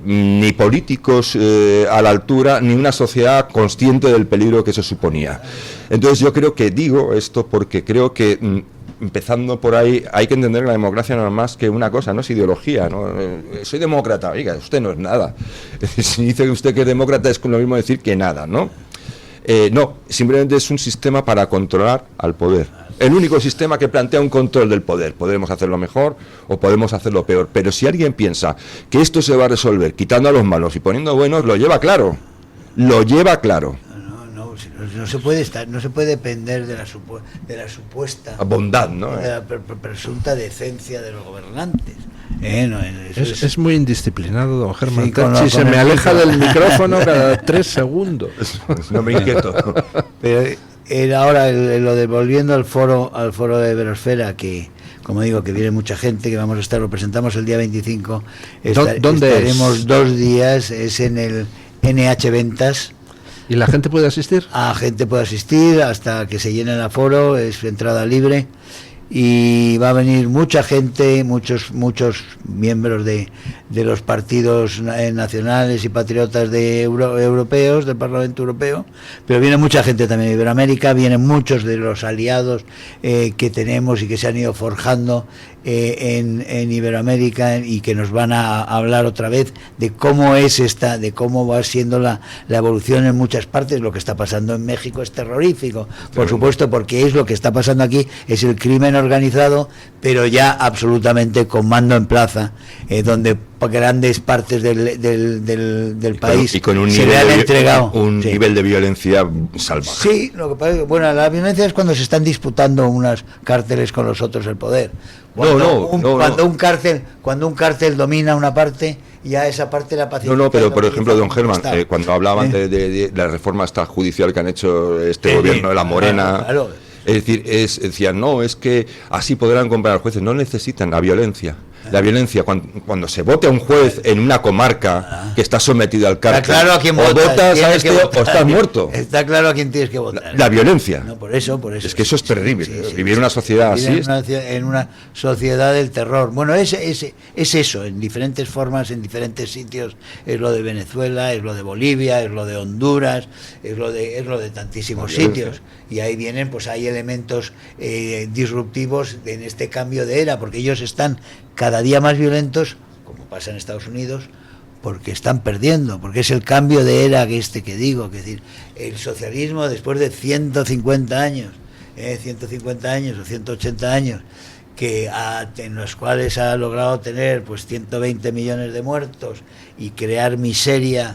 [SPEAKER 2] ni políticos a la altura, ni una sociedad consciente del peligro que eso suponía. Entonces yo creo que digo esto porque creo que, empezando por ahí, hay que entender que la democracia no es más que una cosa, no es ideología, ¿no? Soy demócrata, oiga, usted no es nada. Si dice usted que es demócrata es lo mismo decir que nada, ¿no? No, simplemente es un sistema para controlar al poder. El único sistema que plantea un control del poder. Podremos hacerlo mejor o podemos hacerlo peor, pero si alguien piensa que esto se va a resolver quitando a los malos y poniendo buenos, lo lleva claro.
[SPEAKER 5] No se puede depender de la supuesta
[SPEAKER 2] bondad, ¿no?
[SPEAKER 5] De la presunta decencia de los gobernantes.
[SPEAKER 4] Es muy indisciplinado, don Germán.
[SPEAKER 5] Sí,
[SPEAKER 4] Si se me aleja del micrófono cada 3 segundos.
[SPEAKER 2] No me inquieto.
[SPEAKER 5] Pero ahora volviendo al foro de Iberosfera, que como digo, que viene mucha gente, que vamos a estar, lo presentamos el día 25.
[SPEAKER 4] ¿Dónde
[SPEAKER 5] estaremos 2 días, es en el NH Ventas.
[SPEAKER 4] ¿Y la gente puede asistir?
[SPEAKER 5] La gente puede asistir hasta que se llene el aforo, es entrada libre. Y va a venir mucha gente, muchos miembros de los partidos nacionales y patriotas europeos, del Parlamento Europeo, pero viene mucha gente también de Iberoamérica, vienen muchos de los aliados que tenemos y que se han ido forjando en Iberoamérica, y que nos van a hablar otra vez de cómo de cómo va siendo la evolución en muchas partes. Lo que está pasando en México es terrorífico, por supuesto, porque es lo que está pasando aquí, es el crimen organizado, pero ya absolutamente con mando en plaza, donde grandes partes del país
[SPEAKER 2] y con un
[SPEAKER 5] se
[SPEAKER 2] nivel
[SPEAKER 5] le han entregado
[SPEAKER 2] nivel de violencia salvaje.
[SPEAKER 5] Sí, lo que pasa es que, bueno, la violencia es cuando se están disputando unos cárteles con los otros el poder. Cuando un cártel domina una parte, ya esa parte la pacifica.
[SPEAKER 2] Pero por ejemplo, don Germán, cuando hablaban de la reforma esta judicial que han hecho este gobierno de la Morena,
[SPEAKER 5] claro.
[SPEAKER 2] Es decir, decían, no, es que así podrán comprar a los jueces, no necesitan la violencia. La violencia, cuando se vote a un juez en una comarca que está sometido al cártel,
[SPEAKER 5] está claro a quién
[SPEAKER 2] o votas a este o estás muerto.
[SPEAKER 5] Está claro a quién tienes que votar.
[SPEAKER 2] La violencia.
[SPEAKER 5] No, por eso.
[SPEAKER 2] Es que eso es terrible. Vivir en una sociedad así.
[SPEAKER 5] En una sociedad del terror. Bueno, es eso, en diferentes formas, en diferentes sitios. Es lo de Venezuela, es lo de Bolivia, es lo de Honduras, es lo de tantísimos sitios. Y ahí vienen, pues hay elementos disruptivos en este cambio de era, porque ellos están cada día más violentos, como pasa en Estados Unidos, porque están perdiendo, porque es el cambio de era que digo, es decir, el socialismo después de 150 años o 180 años, en los cuales ha logrado tener pues 120 millones de muertos y crear miseria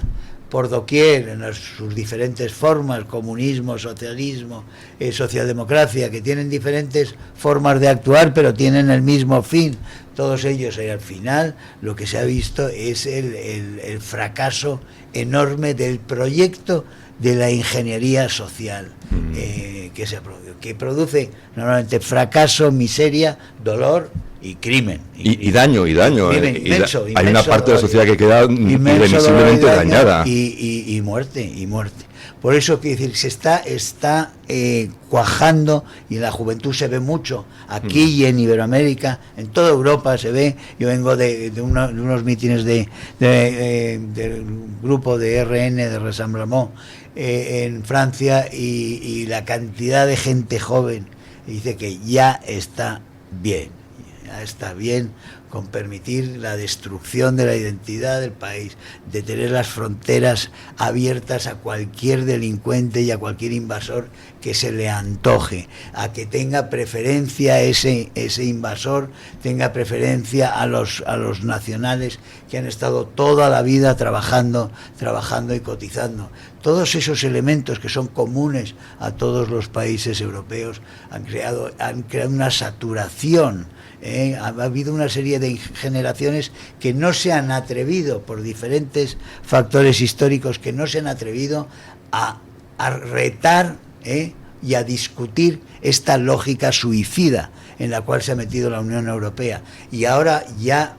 [SPEAKER 5] por doquier en sus diferentes formas, comunismo, socialismo, socialdemocracia, que tienen diferentes formas de actuar, pero tienen el mismo fin, todos ellos, y al final lo que se ha visto es el fracaso enorme del proyecto de la ingeniería social que produce normalmente fracaso, miseria, dolor y crimen.
[SPEAKER 2] Y daño.
[SPEAKER 5] Inmenso,
[SPEAKER 2] hay una parte de la sociedad que queda irremisiblemente dañada.
[SPEAKER 5] Y muerte. Por eso, quiero decir, se está cuajando, y en la juventud se ve mucho, aquí y en Iberoamérica, en toda Europa se ve. Yo vengo de unos mítines del grupo de RN, de Rassemblement, en Francia, y la cantidad de gente joven dice que ya está bien con permitir la destrucción de la identidad del país, de tener las fronteras abiertas a cualquier delincuente y a cualquier invasor que se le antoje, a que tenga preferencia ese invasor, tenga preferencia a los nacionales que han estado toda la vida trabajando y cotizando. Todos esos elementos que son comunes a todos los países europeos han creado una saturación. Ha habido una serie de generaciones que no se han atrevido, por diferentes factores históricos, que no se han atrevido a retar y a discutir esta lógica suicida en la cual se ha metido la Unión Europea. Y ahora ya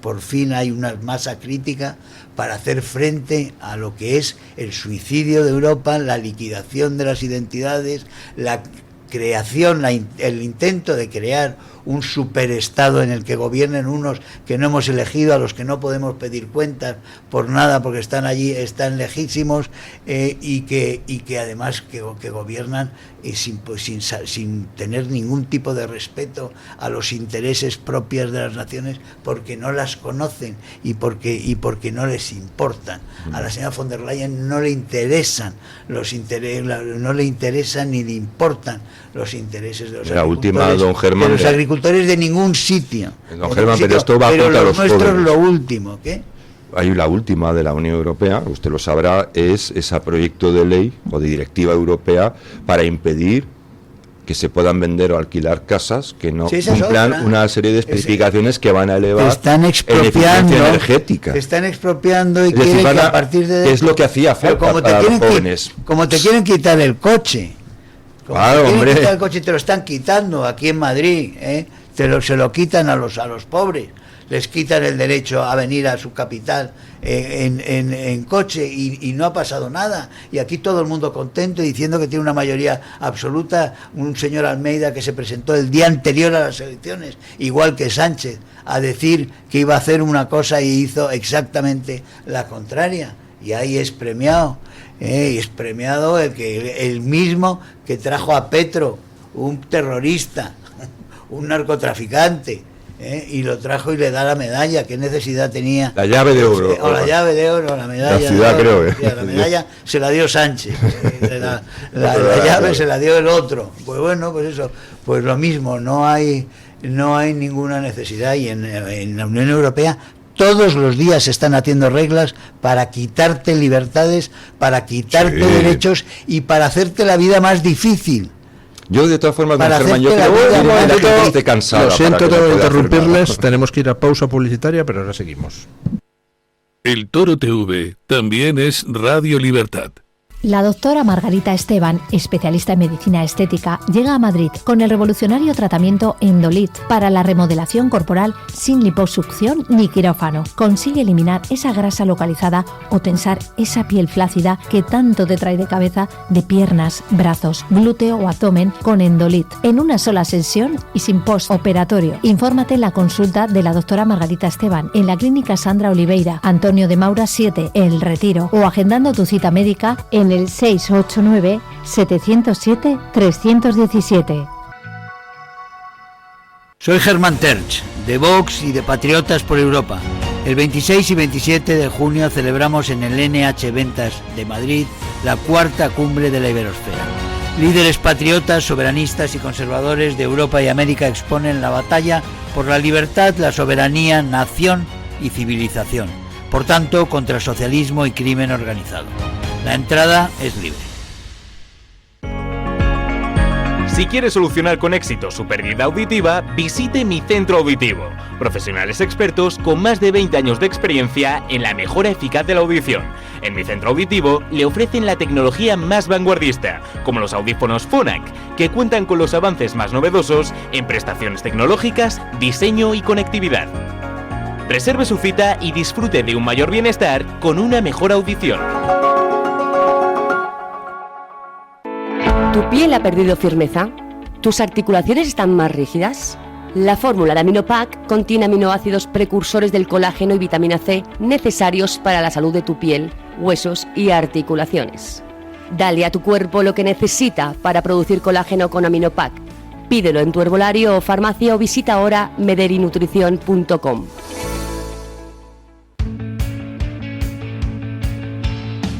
[SPEAKER 5] por fin hay una masa crítica para hacer frente a lo que es el suicidio de Europa, la liquidación de las identidades, la creación, el intento de crear un superestado en el que gobiernen unos que no hemos elegido, a los que no podemos pedir cuentas por nada porque están allí, están legítimos, y que además que gobiernan sin tener ningún tipo de respeto a los intereses propios de las naciones, porque no las conocen y porque no les importan. A la señora von der Leyen no le interesan no le interesan ni le importan los intereses de los agricultores,
[SPEAKER 2] don Germán,
[SPEAKER 5] de los agricultores de ningún sitio.
[SPEAKER 2] Don Germán, pero esto va
[SPEAKER 5] pero
[SPEAKER 2] contra
[SPEAKER 5] los
[SPEAKER 2] los
[SPEAKER 5] nuestros
[SPEAKER 2] pobres.
[SPEAKER 5] Lo último, ¿qué?
[SPEAKER 2] Hay la última de la Unión Europea, usted lo sabrá, es ese proyecto de ley o de directiva europea para impedir que se puedan vender o alquilar casas que no
[SPEAKER 5] Sí, esa es
[SPEAKER 2] cumplan
[SPEAKER 5] otra.
[SPEAKER 2] una serie de especificaciones que van a elevar
[SPEAKER 5] Están
[SPEAKER 2] en
[SPEAKER 5] expropiando,
[SPEAKER 2] eficiencia energética.
[SPEAKER 5] te están expropiando y
[SPEAKER 2] Es decir,
[SPEAKER 5] quieren
[SPEAKER 2] van
[SPEAKER 5] que
[SPEAKER 2] a-
[SPEAKER 5] a partir de...
[SPEAKER 2] es lo que hacía
[SPEAKER 5] Pero
[SPEAKER 2] falta para los jóvenes.
[SPEAKER 5] como te quieren quitar el coche, como
[SPEAKER 2] Claro,
[SPEAKER 5] te quieren
[SPEAKER 2] hombre.
[SPEAKER 5] quitar el coche, te lo están quitando aquí en Madrid, ¿eh? Se lo quitan a los pobres, les quitan el derecho a venir a su capital en coche y no ha pasado nada, y aquí todo el mundo contento diciendo que tiene una mayoría absoluta, un señor Almeida que se presentó el día anterior a las elecciones, igual que Sánchez, a decir que iba a hacer una cosa y hizo exactamente la contraria, y ahí es premiado, y es premiado el mismo que trajo a Petro, un terrorista, un narcotraficante, y lo trajo y le da la medalla. ¿Qué necesidad tenía?
[SPEAKER 2] La llave de oro.
[SPEAKER 5] O la llave de oro, la medalla.
[SPEAKER 2] La ciudad,
[SPEAKER 5] de oro.
[SPEAKER 2] creo,
[SPEAKER 5] La medalla se la dio Sánchez. La llave se la dio el otro. Pues bueno, pues eso, pues lo mismo, no hay ninguna necesidad, y en la Unión Europea todos los días se están haciendo reglas para quitarte libertades, para quitarte derechos y para hacerte la vida más difícil.
[SPEAKER 2] Yo, de todas formas, don
[SPEAKER 5] Para
[SPEAKER 2] Germán, yo
[SPEAKER 5] hacerte
[SPEAKER 2] creo
[SPEAKER 5] la vida
[SPEAKER 2] que
[SPEAKER 5] más
[SPEAKER 2] la
[SPEAKER 5] difícil.
[SPEAKER 2] gente esté cansada.
[SPEAKER 4] Lo siento
[SPEAKER 2] para que
[SPEAKER 4] de
[SPEAKER 2] no pueda hacer
[SPEAKER 4] interrumpirles,
[SPEAKER 2] nada.
[SPEAKER 4] tenemos que ir a pausa publicitaria, pero ahora seguimos.
[SPEAKER 1] El Toro TV también es Radio Libertad.
[SPEAKER 10] La doctora Margarita Esteban, especialista en medicina estética, llega a Madrid con el revolucionario tratamiento Endolit para la remodelación corporal sin liposucción ni quirófano. Consigue eliminar esa grasa localizada o tensar esa piel flácida que tanto te trae de cabeza de piernas, brazos, glúteo o abdomen con Endolit. En una sola sesión y sin postoperatorio. Infórmate en la consulta de la doctora Margarita Esteban en la clínica Sandra Oliveira, Antonio de Maura 7, El Retiro, o agendando tu cita médica en el 689-707-317.
[SPEAKER 5] Soy Germán Terch, de Vox y de Patriotas por Europa. El 26 y 27 de junio celebramos en el NH Ventas de Madrid la cuarta cumbre de la Iberosfera. Líderes patriotas, soberanistas y conservadores de Europa y América exponen la batalla por la libertad, la soberanía, nación y civilización. Por tanto, contra el socialismo y crimen organizado. La entrada es libre.
[SPEAKER 11] Si quiere solucionar con éxito su pérdida auditiva, visite Mi Centro Auditivo. Profesionales expertos con más de 20 años de experiencia en la mejora eficaz de la audición. En Mi Centro Auditivo le ofrecen la tecnología más vanguardista, como los audífonos Phonak, que cuentan con los avances más novedosos en prestaciones tecnológicas, diseño y conectividad. Reserve su cita y disfrute de un mayor bienestar con una mejor audición.
[SPEAKER 12] ¿Tu piel ha perdido firmeza? ¿Tus articulaciones están más rígidas? La fórmula de Aminopac contiene aminoácidos precursores del colágeno y vitamina C necesarios para la salud de tu piel, huesos y articulaciones. Dale a tu cuerpo lo que necesita para producir colágeno con Aminopac. Pídelo en tu herbolario o farmacia o visita ahora mederinutrición.com.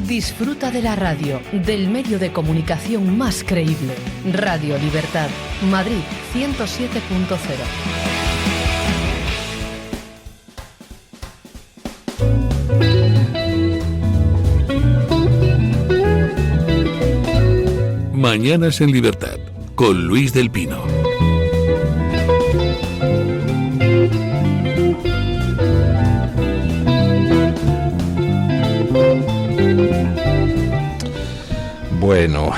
[SPEAKER 13] Disfruta de la radio, del medio de comunicación más creíble. Radio Libertad, Madrid 107.0.
[SPEAKER 1] Mañanas en Libertad, con Luis del Pino.
[SPEAKER 4] Bueno,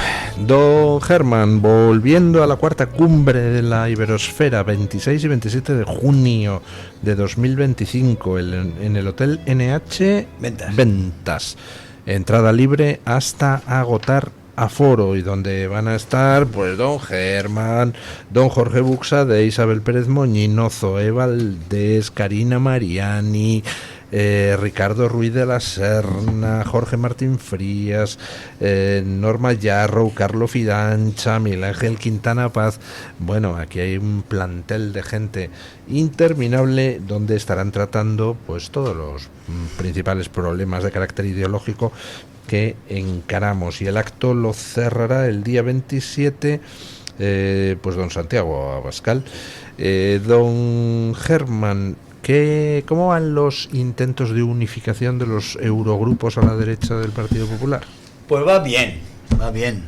[SPEAKER 4] don Germán, volviendo a la cuarta cumbre de la Iberosfera, 26 y 27 de junio de 2025, en el Hotel NH Ventas. Entrada libre hasta agotar aforo, y donde van a estar pues don Germán, don Jorge Buxade, Isabel Pérez Moñino, Zoe Valdés, Karina Mariani, Ricardo Ruiz de la Serna, Jorge Martín Frías, Norma Yarrow, Carlo Fidancha, Miguel Ángel Quintana Paz. Bueno, aquí hay un plantel de gente interminable donde estarán tratando pues todos los principales problemas de carácter ideológico que encaramos, y el acto lo cerrará el día 27 pues don Santiago Abascal. Don Germán, ¿cómo van los intentos de unificación de los eurogrupos a la derecha del Partido Popular?
[SPEAKER 5] Pues va bien, va bien.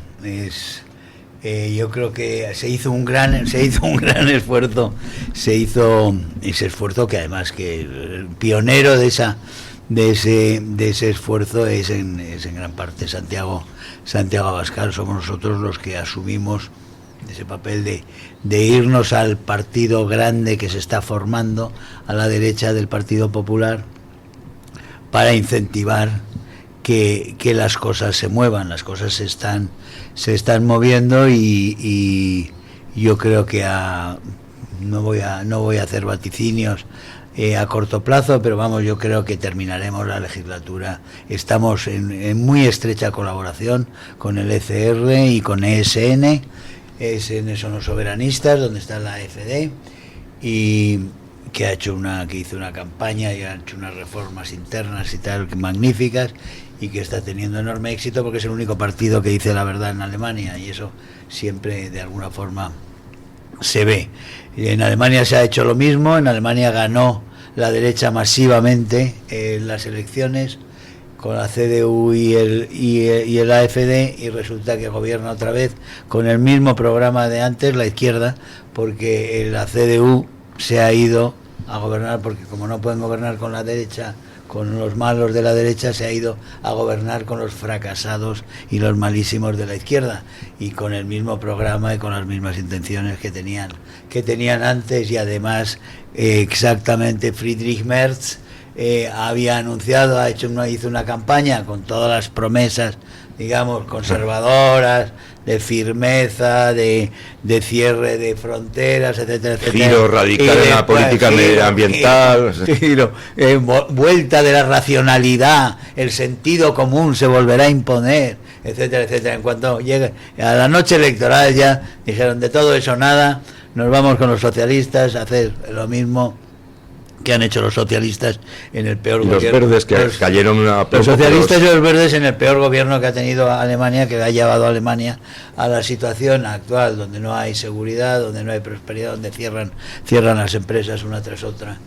[SPEAKER 5] Yo creo que se hizo un gran esfuerzo, se hizo ese esfuerzo que además que el pionero de ese esfuerzo es en gran parte Santiago Abascal. Somos nosotros los que asumimos ese papel de irnos al partido grande que se está formando a la derecha del Partido Popular para incentivar que las cosas se muevan. Las cosas se están moviendo y yo creo que no voy a hacer vaticinios a corto plazo, pero vamos, yo creo que terminaremos la legislatura. Estamos en muy estrecha colaboración con el ECR y con ESN. ESN son los soberanistas, donde está la AfD, y que hizo una campaña y ha hecho unas reformas internas y tal magníficas, y que está teniendo enorme éxito porque es el único partido que dice la verdad en Alemania, y eso siempre de alguna forma se ve. En Alemania se ha hecho lo mismo. En Alemania ganó la derecha masivamente las elecciones con la CDU y el AfD, y resulta que gobierna otra vez con el mismo programa de antes la izquierda, porque la CDU se ha ido a gobernar, porque como no pueden gobernar con la derecha, con los malos de la derecha, se ha ido a gobernar con los fracasados y los malísimos de la izquierda, y con el mismo programa y con las mismas intenciones que tenían antes. Y además exactamente Friedrich Merz había anunciado, hizo una campaña con todas las promesas, digamos, conservadoras, de firmeza, de cierre de fronteras, etcétera, etcétera.
[SPEAKER 2] Giro radical en la política medioambiental.
[SPEAKER 5] Vuelta de la racionalidad, el sentido común se volverá a imponer, etcétera, etcétera. En cuanto llegue a la noche electoral ya dijeron, de todo eso nada, nos vamos con los socialistas a hacer lo mismo que han hecho los socialistas en el peor gobierno.
[SPEAKER 2] Los verdes que cayeron
[SPEAKER 5] los socialistas y los verdes en el peor gobierno que ha tenido Alemania, que ha llevado a Alemania a la situación actual, donde no hay seguridad, donde no hay prosperidad, donde cierran las empresas una tras otra,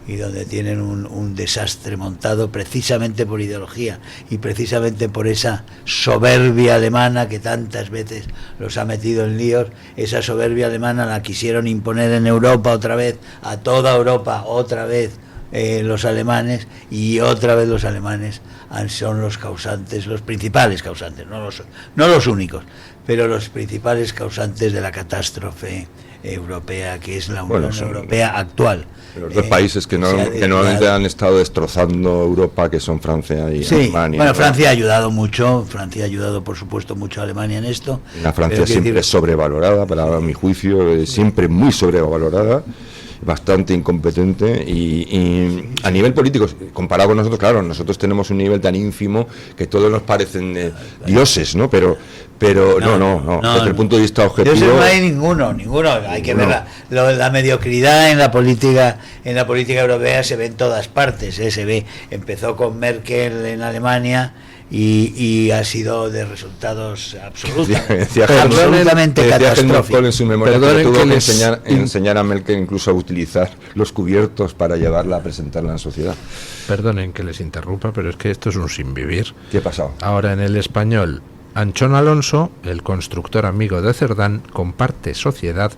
[SPEAKER 5] y donde tienen un desastre montado precisamente por ideología y precisamente por esa soberbia alemana que tantas veces los ha metido en líos. Esa soberbia alemana la quisieron imponer en Europa otra vez, a toda Europa otra vez, los alemanes, y otra vez los alemanes son los causantes, los principales causantes, no los únicos, pero los principales causantes de la catástrofe europea, que es la Unión Europea actual.
[SPEAKER 2] Los dos países que normalmente han estado destrozando Europa, que son Francia y Alemania.
[SPEAKER 5] Bueno, Francia ha ayudado mucho, Francia ha ayudado por supuesto mucho a Alemania en esto.
[SPEAKER 2] La Francia siempre sobrevalorada, para mi juicio, siempre muy sobrevalorada, bastante incompetente, y a nivel político, comparado con nosotros, claro, nosotros tenemos un nivel tan ínfimo que todos nos parecen dioses, ¿no? Pero no, desde el punto de vista objetivo.
[SPEAKER 5] Dioses no hay ninguno, hay que ver la mediocridad en la política europea, se ve en todas partes, se ve, empezó con Merkel en Alemania, y ha sido de resultados absolutamente catastróficos.
[SPEAKER 2] En su memoria tuvo que enseñar a Merkel incluso a utilizar los cubiertos para llevarla a presentarla en la sociedad.
[SPEAKER 4] Perdonen que les interrumpa, pero es que esto es un sinvivir.
[SPEAKER 2] ¿Qué ha pasado?
[SPEAKER 4] Ahora, en el Español, Anchón Alonso, el constructor amigo de Cerdán, comparte sociedad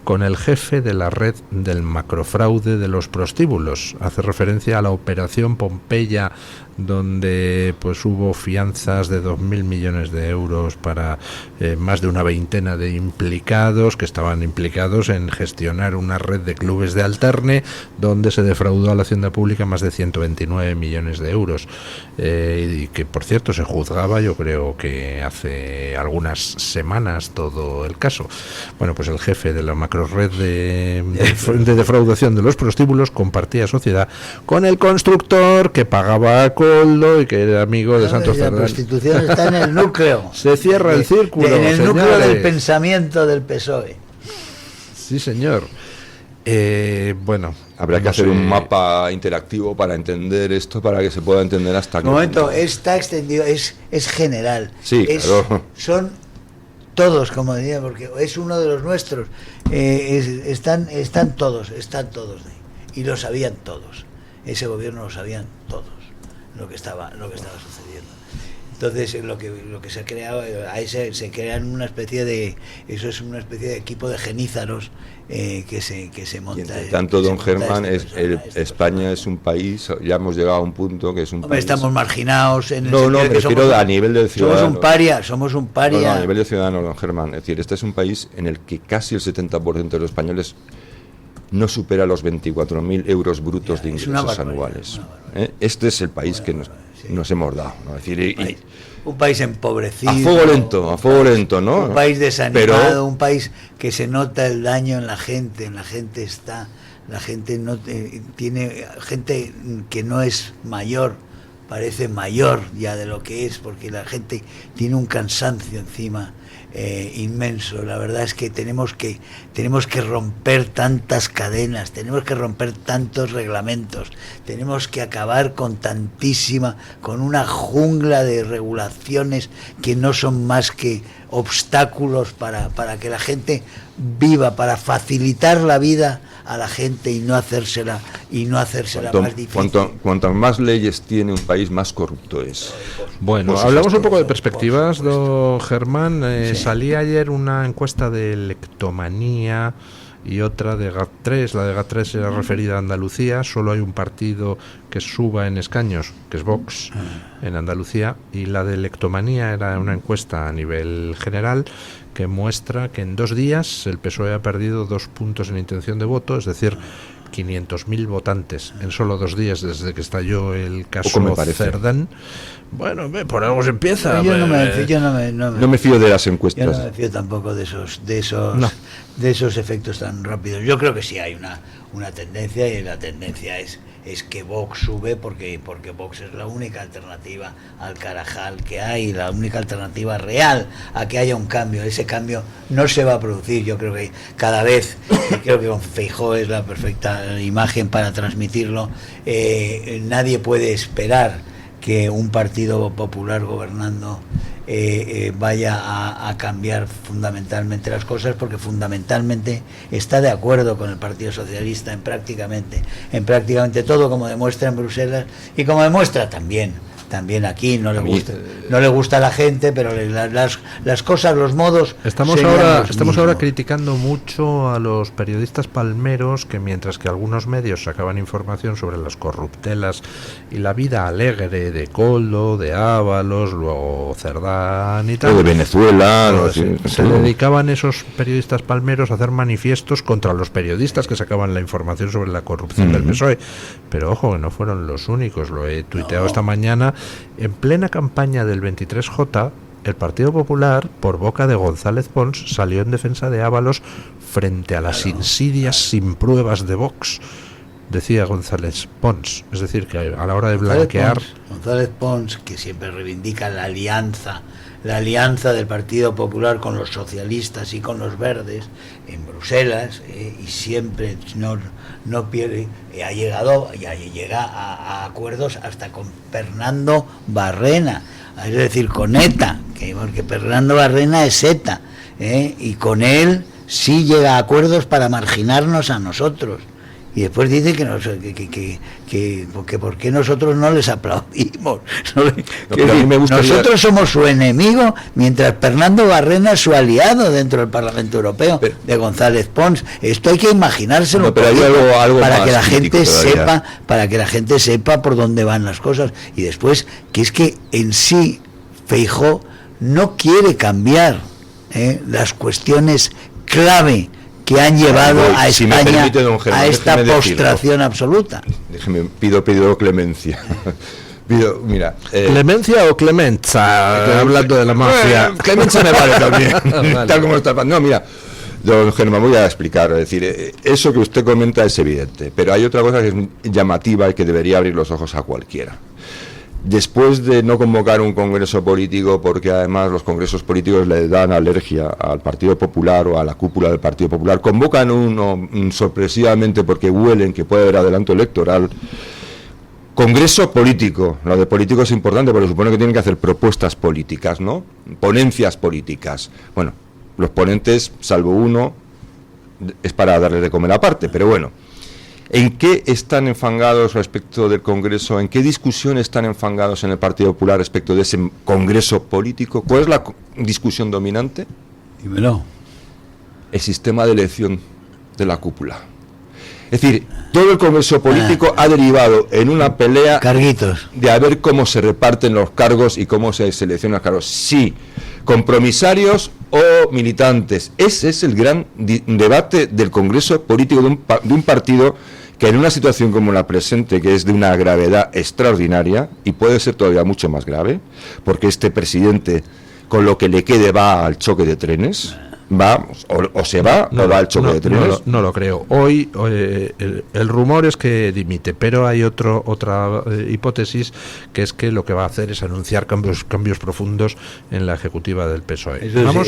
[SPEAKER 4] con el jefe de la red del macrofraude de los prostíbulos. Hace referencia a la operación Pompeya, donde pues hubo fianzas de 2.000 millones de euros para más de una veintena de implicados, que estaban implicados en gestionar una red de clubes de alterne, donde se defraudó a la hacienda pública más de 129 millones de euros, y que por cierto se juzgaba, yo creo que hace algunas semanas, todo el caso. Bueno, pues el jefe de la macrored de defraudación de los prostíbulos compartía sociedad con el constructor, que pagaba coldo y que era amigo de Santos Cerdán.
[SPEAKER 5] La prostitución está en el núcleo.
[SPEAKER 4] Se cierra el círculo,
[SPEAKER 5] en el
[SPEAKER 4] señores.
[SPEAKER 5] núcleo del pensamiento del PSOE.
[SPEAKER 4] Sí, señor. Bueno,
[SPEAKER 2] habrá que hacer un mapa interactivo para entender esto, para que se pueda entender hasta qué
[SPEAKER 5] momento. Está extendido, es general.
[SPEAKER 2] Sí, claro.
[SPEAKER 5] Son todos, como diría, porque es uno de los nuestros. Están todos ahí, y lo sabían todos. Ese gobierno lo sabían todos, lo que estaba sucediendo. Entonces lo que se ha creado, ahí se crean una especie de, eso es una especie de equipo de genízaros que se monta.
[SPEAKER 2] Tanto, don Germán, España es un país, ya hemos llegado a un punto que es un país...
[SPEAKER 5] Estamos marginados en el
[SPEAKER 2] No, me refiero a nivel de ciudadanos.
[SPEAKER 5] Somos un paria.
[SPEAKER 2] No, a nivel de ciudadanos, don Germán. Es decir, este es un país en el que casi el 70% de los españoles no supera los 24.000 euros brutos de ingresos anuales. Este es el país que nos hemos dado, ¿no? Es decir,
[SPEAKER 5] un país empobrecido,
[SPEAKER 2] a fuego lento, ¿no?
[SPEAKER 5] Un país desanimado, un país que se nota el daño en la gente está, la gente no tiene gente que no es mayor, parece mayor ya de lo que es, porque la gente tiene un cansancio encima inmenso. La verdad es que tenemos que romper tantas cadenas, tenemos que romper tantos reglamentos, tenemos que acabar con una jungla de regulaciones que no son más que obstáculos para que la gente viva, para facilitar la vida a la gente y no hacérsela más difícil.
[SPEAKER 2] Cuantas más leyes tiene un país, más corrupto es.
[SPEAKER 4] Bueno, hablamos un poco de perspectivas, don Germán. Salía ayer una encuesta de Electomanía y otra de GAT3. La de GAT3 era referida a Andalucía. Solo hay un partido que suba en escaños, que es Vox, en Andalucía, y la de Electomanía era una encuesta a nivel general que muestra que en 2 días el PSOE ha perdido 2 puntos en intención de voto, es decir, 500.000 votantes en solo 2 días desde que estalló el caso Cerdán. Bueno, por algo se empieza.
[SPEAKER 5] Yo no
[SPEAKER 2] me fío de las encuestas.
[SPEAKER 5] Yo no me fío tampoco de esos efectos tan rápidos. Yo creo que sí hay una tendencia, y la tendencia es que Vox sube porque Vox es la única alternativa al Carajal que hay, la única alternativa real a que haya un cambio. Ese cambio no se va a producir. Yo creo que cada vez, creo que con Feijóo es la perfecta imagen para transmitirlo. Nadie puede esperar que un partido popular gobernando vaya a cambiar fundamentalmente las cosas, porque fundamentalmente está de acuerdo con el Partido Socialista en prácticamente todo, como demuestra en Bruselas y como demuestra también aquí. No le gusta a la gente, pero las cosas, los modos.
[SPEAKER 4] Estamos ahora criticando mucho a los periodistas palmeros, que mientras que algunos medios sacaban información sobre las corruptelas y la vida alegre de Koldo, de Ábalos, luego Cerdán y tal,
[SPEAKER 2] o de Venezuela,
[SPEAKER 4] se dedicaban esos periodistas palmeros a hacer manifiestos contra los periodistas que sacaban la información sobre la corrupción del PSOE. Pero ojo, que no fueron los únicos. Lo he tuiteado esta mañana. En plena campaña del 23J, el Partido Popular, por boca de González Pons, salió en defensa de Ábalos frente a las insidias sin pruebas de Vox, decía González Pons. Es decir, que a la hora de blanquear...
[SPEAKER 5] González Pons, que siempre reivindica la alianza del Partido Popular con los socialistas y con los verdes en Bruselas, y siempre no pierde, llega a acuerdos hasta con Fernando Barrena, es decir, con ETA, porque Fernando Barrena es ETA, y con él sí llega a acuerdos para marginarnos a nosotros. Y después dice que por qué nosotros no les aplaudimos. Nosotros somos su enemigo, mientras Fernando Barrena es su aliado dentro del Parlamento Europeo, de González Pons. Esto hay que imaginárselo,
[SPEAKER 2] pero hay algo
[SPEAKER 5] para que la gente sepa por dónde van las cosas. Y después, que es que en sí Feijóo no quiere cambiar las cuestiones clave que han llevado a España a esta postración absoluta.
[SPEAKER 2] Pido clemencia. Mira,
[SPEAKER 4] ¿Clemencia o Clemenza? Hablando de la mafia.
[SPEAKER 2] Clemencia me vale también. Tal como está. No, mira, don Germán, voy a explicar. Es decir, eso que usted comenta es evidente, pero hay otra cosa que es llamativa y que debería abrir los ojos a cualquiera. Después de no convocar un congreso político, porque además los congresos políticos le dan alergia al Partido Popular o a la cúpula del Partido Popular, convocan uno sorpresivamente porque huelen que puede haber adelanto electoral. Congreso político, lo de político es importante porque supone que tienen que hacer propuestas políticas, ¿no? Ponencias políticas. Bueno, los ponentes, salvo uno, es para darles de comer aparte, pero bueno. ¿En qué están enfangados respecto del Congreso? ¿En qué discusión están enfangados en el Partido Popular respecto de ese Congreso político? ¿Cuál es la discusión dominante?
[SPEAKER 5] Dímelo.
[SPEAKER 2] El sistema de elección de la cúpula. Es decir, todo el Congreso político ha derivado en una pelea
[SPEAKER 5] carguitos
[SPEAKER 2] de a ver cómo se reparten los cargos y cómo se seleccionan los cargos. Sí, compromisarios o militantes. Ese es el gran debate del Congreso político de un partido que en una situación como la presente, que es de una gravedad extraordinaria, y puede ser todavía mucho más grave, porque este presidente, con lo que le quede, va al choque de trenes. Va o se va o va al choque de trenes.
[SPEAKER 4] No lo creo. Hoy el rumor es que dimite, pero hay otra hipótesis, que es que lo que va a hacer es anunciar cambios profundos en la ejecutiva del PSOE.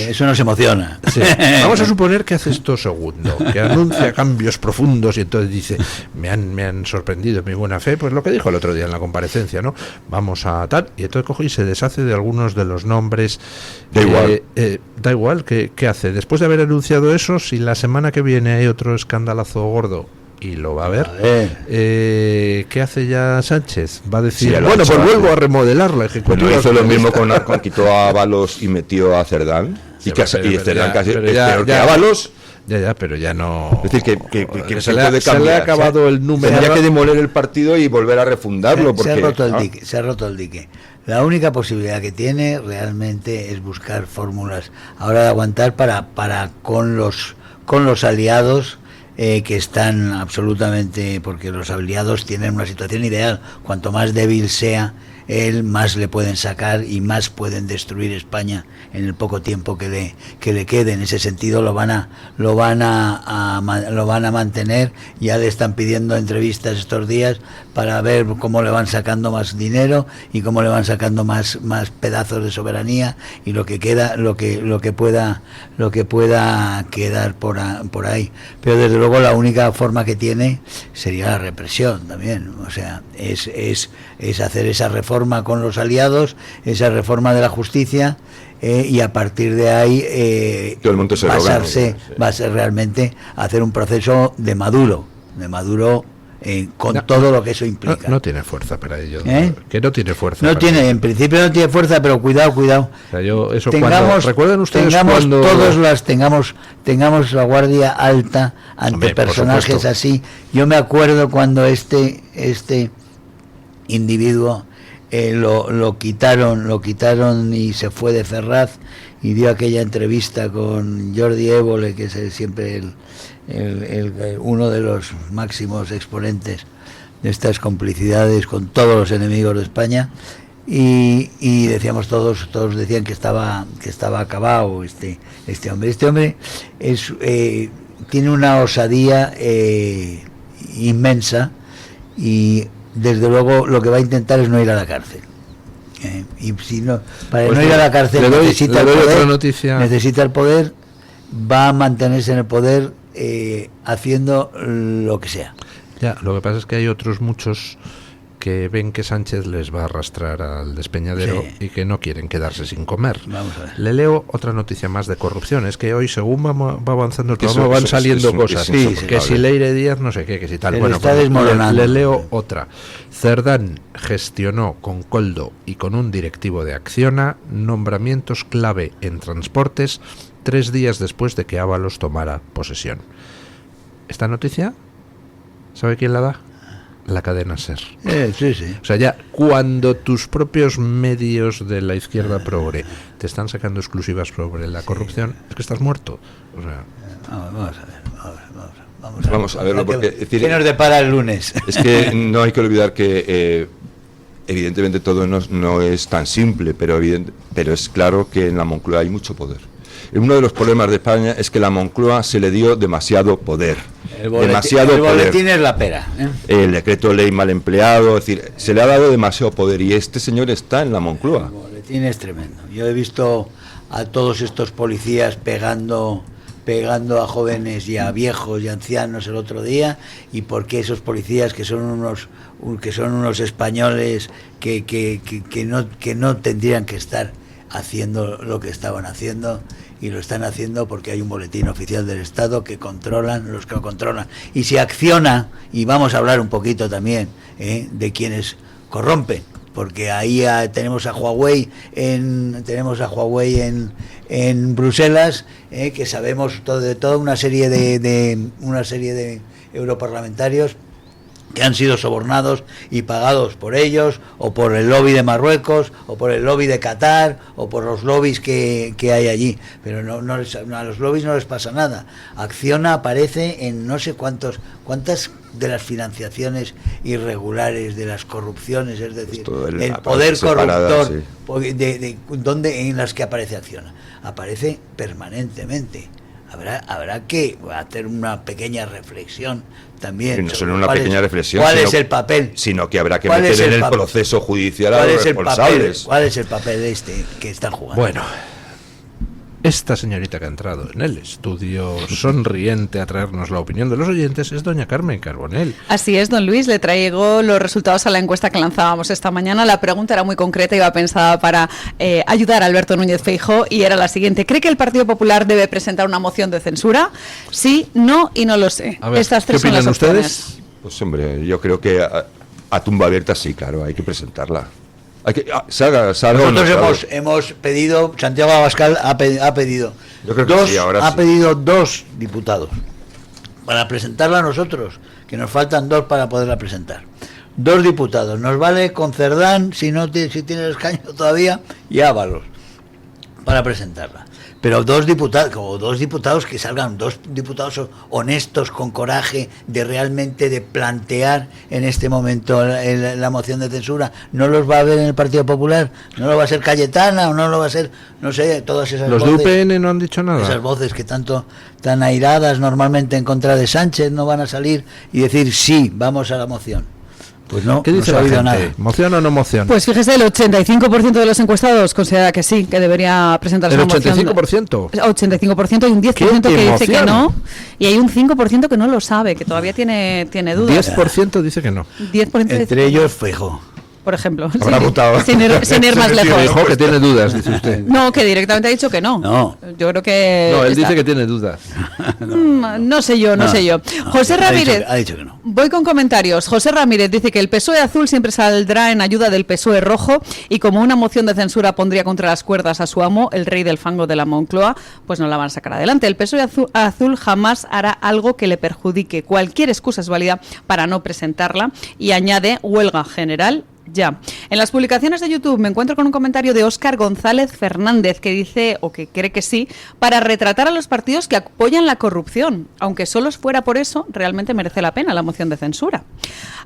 [SPEAKER 5] Eso nos emociona.
[SPEAKER 4] Sí. Vamos a suponer que hace esto segundo, que anuncia cambios profundos y entonces dice, me han sorprendido en mi buena fe, pues lo que dijo el otro día en la comparecencia, ¿no? Vamos a tal, y entonces coge y se deshace de algunos de los nombres. Da igual, ¿qué hace? Después de haber anunciado eso, si la semana que viene hay otro escandalazo gordo, y lo va a haber, ¿qué hace ya Sánchez? Va a decir, bueno, pues vuelvo a remodelar la ejecutiva.
[SPEAKER 2] No hizo lo mismo con quitó a Ábalos y metió a Cerdán. Y Cerdán casi es peor que Ábalos.
[SPEAKER 4] Ya, pero ya no.
[SPEAKER 2] Es decir, que
[SPEAKER 4] se le ha acabado el número.
[SPEAKER 2] Tendría que demoler el partido y volver a refundarlo.
[SPEAKER 5] Se ha roto el dique. La única posibilidad que tiene realmente es buscar fórmulas ahora de aguantar para con los aliados que están absolutamente, porque los aliados tienen una situación ideal. Cuanto más débil sea él, más le pueden sacar y más pueden destruir España en el poco tiempo que le quede. En ese sentido lo van a mantener. Ya le están pidiendo entrevistas estos días para ver cómo le van sacando más dinero y cómo le van sacando más pedazos de soberanía y lo que queda, lo que pueda quedar por ahí. Pero desde luego la única forma que tiene sería la represión también. O sea, es hacer esa reforma con los aliados, esa reforma de la justicia, y a partir de ahí va a ser realmente hacer un proceso de Maduro con todo lo que eso implica.
[SPEAKER 4] No tiene fuerza para ello. Que no tiene fuerza.
[SPEAKER 5] En principio no tiene fuerza, pero cuidado. O
[SPEAKER 4] sea, ¿recuerdan ustedes
[SPEAKER 5] tengamos la guardia alta ante personajes así? Yo me acuerdo cuando este individuo lo quitaron y se fue de Ferraz y dio aquella entrevista con Jordi Évole, que es siempre uno de los máximos exponentes de estas complicidades con todos los enemigos de España, y decíamos todos decían que estaba acabado este hombre tiene una osadía inmensa, y desde luego lo que va a intentar es no ir a la cárcel. Y si no, para no ir a la cárcel necesita el poder, va a mantenerse en el poder haciendo lo que sea.
[SPEAKER 4] Ya, lo que pasa es que hay otros muchos que ven que Sánchez les va a arrastrar al despeñadero y que no quieren quedarse sin comer.
[SPEAKER 5] Vamos a ver.
[SPEAKER 4] Le leo otra noticia más de corrupción. Es que hoy, según va avanzando el programa, van saliendo cosas. Que si Leire Díaz, no sé qué, que si tal. Bueno,
[SPEAKER 5] está desmoronando.
[SPEAKER 4] Le leo otra. Cerdán gestionó con Koldo y con un directivo de Acciona nombramientos clave en transportes 3 días después de que Ábalos tomara posesión. ¿Esta noticia? ¿Sabe quién la da? La cadena SER.
[SPEAKER 5] Sí.
[SPEAKER 4] O sea, ya cuando tus propios medios de la izquierda progre te están sacando exclusivas sobre la corrupción, es que estás muerto. O sea,
[SPEAKER 2] vamos a verlo, porque
[SPEAKER 5] ¿qué nos depara el lunes?
[SPEAKER 2] Es que no hay que olvidar que evidentemente todo no es tan simple, pero es claro que en la Moncloa hay mucho poder. Uno de los problemas de España es que la Moncloa se le dio demasiado poder.
[SPEAKER 5] El boletín es la pera.
[SPEAKER 2] El decreto ley mal empleado, es decir, se le ha dado demasiado poder y este señor está en la Moncloa.
[SPEAKER 5] El boletín es tremendo. Yo he visto a todos estos policías pegando a jóvenes y a viejos y ancianos el otro día, y por qué esos policías que son unos españoles que no tendrían que estar haciendo lo que estaban haciendo, y lo están haciendo porque hay un boletín oficial del Estado que controlan los que lo controlan. Y se acciona, y vamos a hablar un poquito también de quienes corrompen, porque ahí tenemos a Huawei en Bruselas, que sabemos de toda una serie de europarlamentarios que han sido sobornados y pagados por ellos, o por el lobby de Marruecos, o por el lobby de Qatar, o por los lobbies que hay allí. Pero a los lobbies no les pasa nada. Acciona aparece en no sé cuántas de las financiaciones irregulares, de las corrupciones, es decir, el poder corruptor, donde en las que aparece Acciona. Aparece permanentemente. Habrá que hacer una pequeña reflexión también.
[SPEAKER 2] Y no solo una pequeña reflexión.
[SPEAKER 5] ¿Cuál es el papel?
[SPEAKER 2] Sino que habrá que meter en el proceso judicial a los responsables.
[SPEAKER 5] ¿Cuál es el papel que están jugando?
[SPEAKER 4] Bueno, esta señorita que ha entrado en el estudio sonriente a traernos la opinión de los oyentes es doña Carmen Carbonell.
[SPEAKER 14] Así es, don Luis, le traigo los resultados a la encuesta que lanzábamos esta mañana. La pregunta era muy concreta, iba pensada para ayudar a Alberto Núñez Feijóo, y era la siguiente: ¿cree que el Partido Popular debe presentar una moción de censura? Sí, no y no lo sé.
[SPEAKER 4] A ver,
[SPEAKER 14] estas tres son las opciones. ¿Ustedes?
[SPEAKER 2] Pues hombre, yo creo que a tumba abierta sí, claro, hay que presentarla.
[SPEAKER 5] Nosotros hemos pedido, Santiago Abascal ha pedido dos diputados para presentarla a nosotros, que nos faltan dos para poderla presentar. 2 diputados, nos vale con Cerdán, si tiene el escaño todavía, y Ábalos para presentarla. Pero 2 diputados que salgan, 2 diputados honestos, con coraje de plantear en este momento la moción de censura. No los va a haber en el Partido Popular, no lo va a ser Cayetana, o no lo va a ser, no sé, todas esas
[SPEAKER 4] voces. Los de UPN no han dicho nada.
[SPEAKER 5] Esas voces que tan airadas normalmente en contra de Sánchez no van a salir y decir sí, vamos a la moción. Pues no,
[SPEAKER 4] ¿qué dice
[SPEAKER 5] no
[SPEAKER 4] la gente?
[SPEAKER 5] Nada.
[SPEAKER 4] ¿Moción o no moción?
[SPEAKER 14] Pues fíjese, el 85% de los encuestados considera que sí, que debería presentarse una moción.
[SPEAKER 4] ¿El 85%?
[SPEAKER 14] 85% y un 10% que dice que no, y hay un 5% que no lo sabe, que todavía tiene dudas.
[SPEAKER 4] 10% dice que no.
[SPEAKER 14] 10%
[SPEAKER 5] Entre ellos Feijóo,
[SPEAKER 14] por ejemplo.
[SPEAKER 2] Habrá votado.
[SPEAKER 14] Sin ir más lejos.
[SPEAKER 4] Feijóo que tiene dudas, dice usted.
[SPEAKER 14] No, que directamente ha dicho que no.
[SPEAKER 5] No.
[SPEAKER 14] Yo creo que...
[SPEAKER 4] No, él dice que tiene dudas.
[SPEAKER 14] No sé yo. José Ramírez...
[SPEAKER 5] Ha dicho que no.
[SPEAKER 14] Voy con comentarios. José Ramírez dice que el PSOE azul siempre saldrá en ayuda del PSOE rojo, y como una moción de censura pondría contra las cuerdas a su amo, el rey del fango de la Moncloa, pues no la van a sacar adelante. El PSOE azul jamás hará algo que le perjudique. Cualquier excusa es válida para no presentarla, y añade: huelga general ya. En las publicaciones de YouTube me encuentro con un comentario de Óscar González Fernández, que dice, o que cree que sí, para retratar a los partidos que apoyan la corrupción. Aunque solo fuera por eso, realmente merece la pena la moción de censura.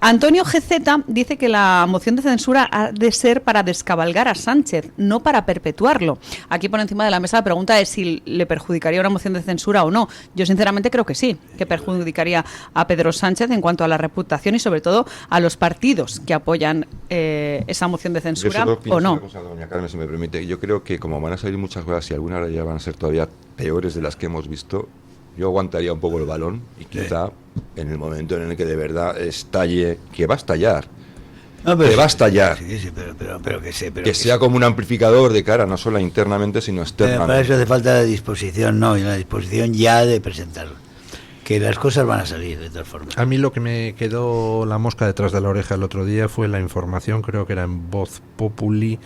[SPEAKER 14] Antonio GZ dice que la moción de censura ha de ser para descabalgar a Sánchez, no para perpetuarlo. Aquí por encima de la mesa la pregunta es si le perjudicaría una moción de censura o no. Yo sinceramente creo que sí, que perjudicaría a Pedro Sánchez en cuanto a la reputación y sobre todo a los partidos que apoyan esa moción de censura o no.
[SPEAKER 2] Una cosa, doña Carmen, si me permite. Yo creo que como van a salir muchas cosas y algunas ya van a ser todavía peores de las que hemos visto, yo aguantaría un poco el balón y quizá en el momento en el que de verdad estalle, que va a estallar, que va a estallar, que sea como un amplificador de cara no solo internamente sino externamente.
[SPEAKER 5] Para eso hace falta la disposición, y la disposición ya de presentarlo. Que las cosas van a salir de todas formas.
[SPEAKER 4] A mí lo que me quedó la mosca detrás de la oreja el otro día fue la información, creo que era en Voz Populi,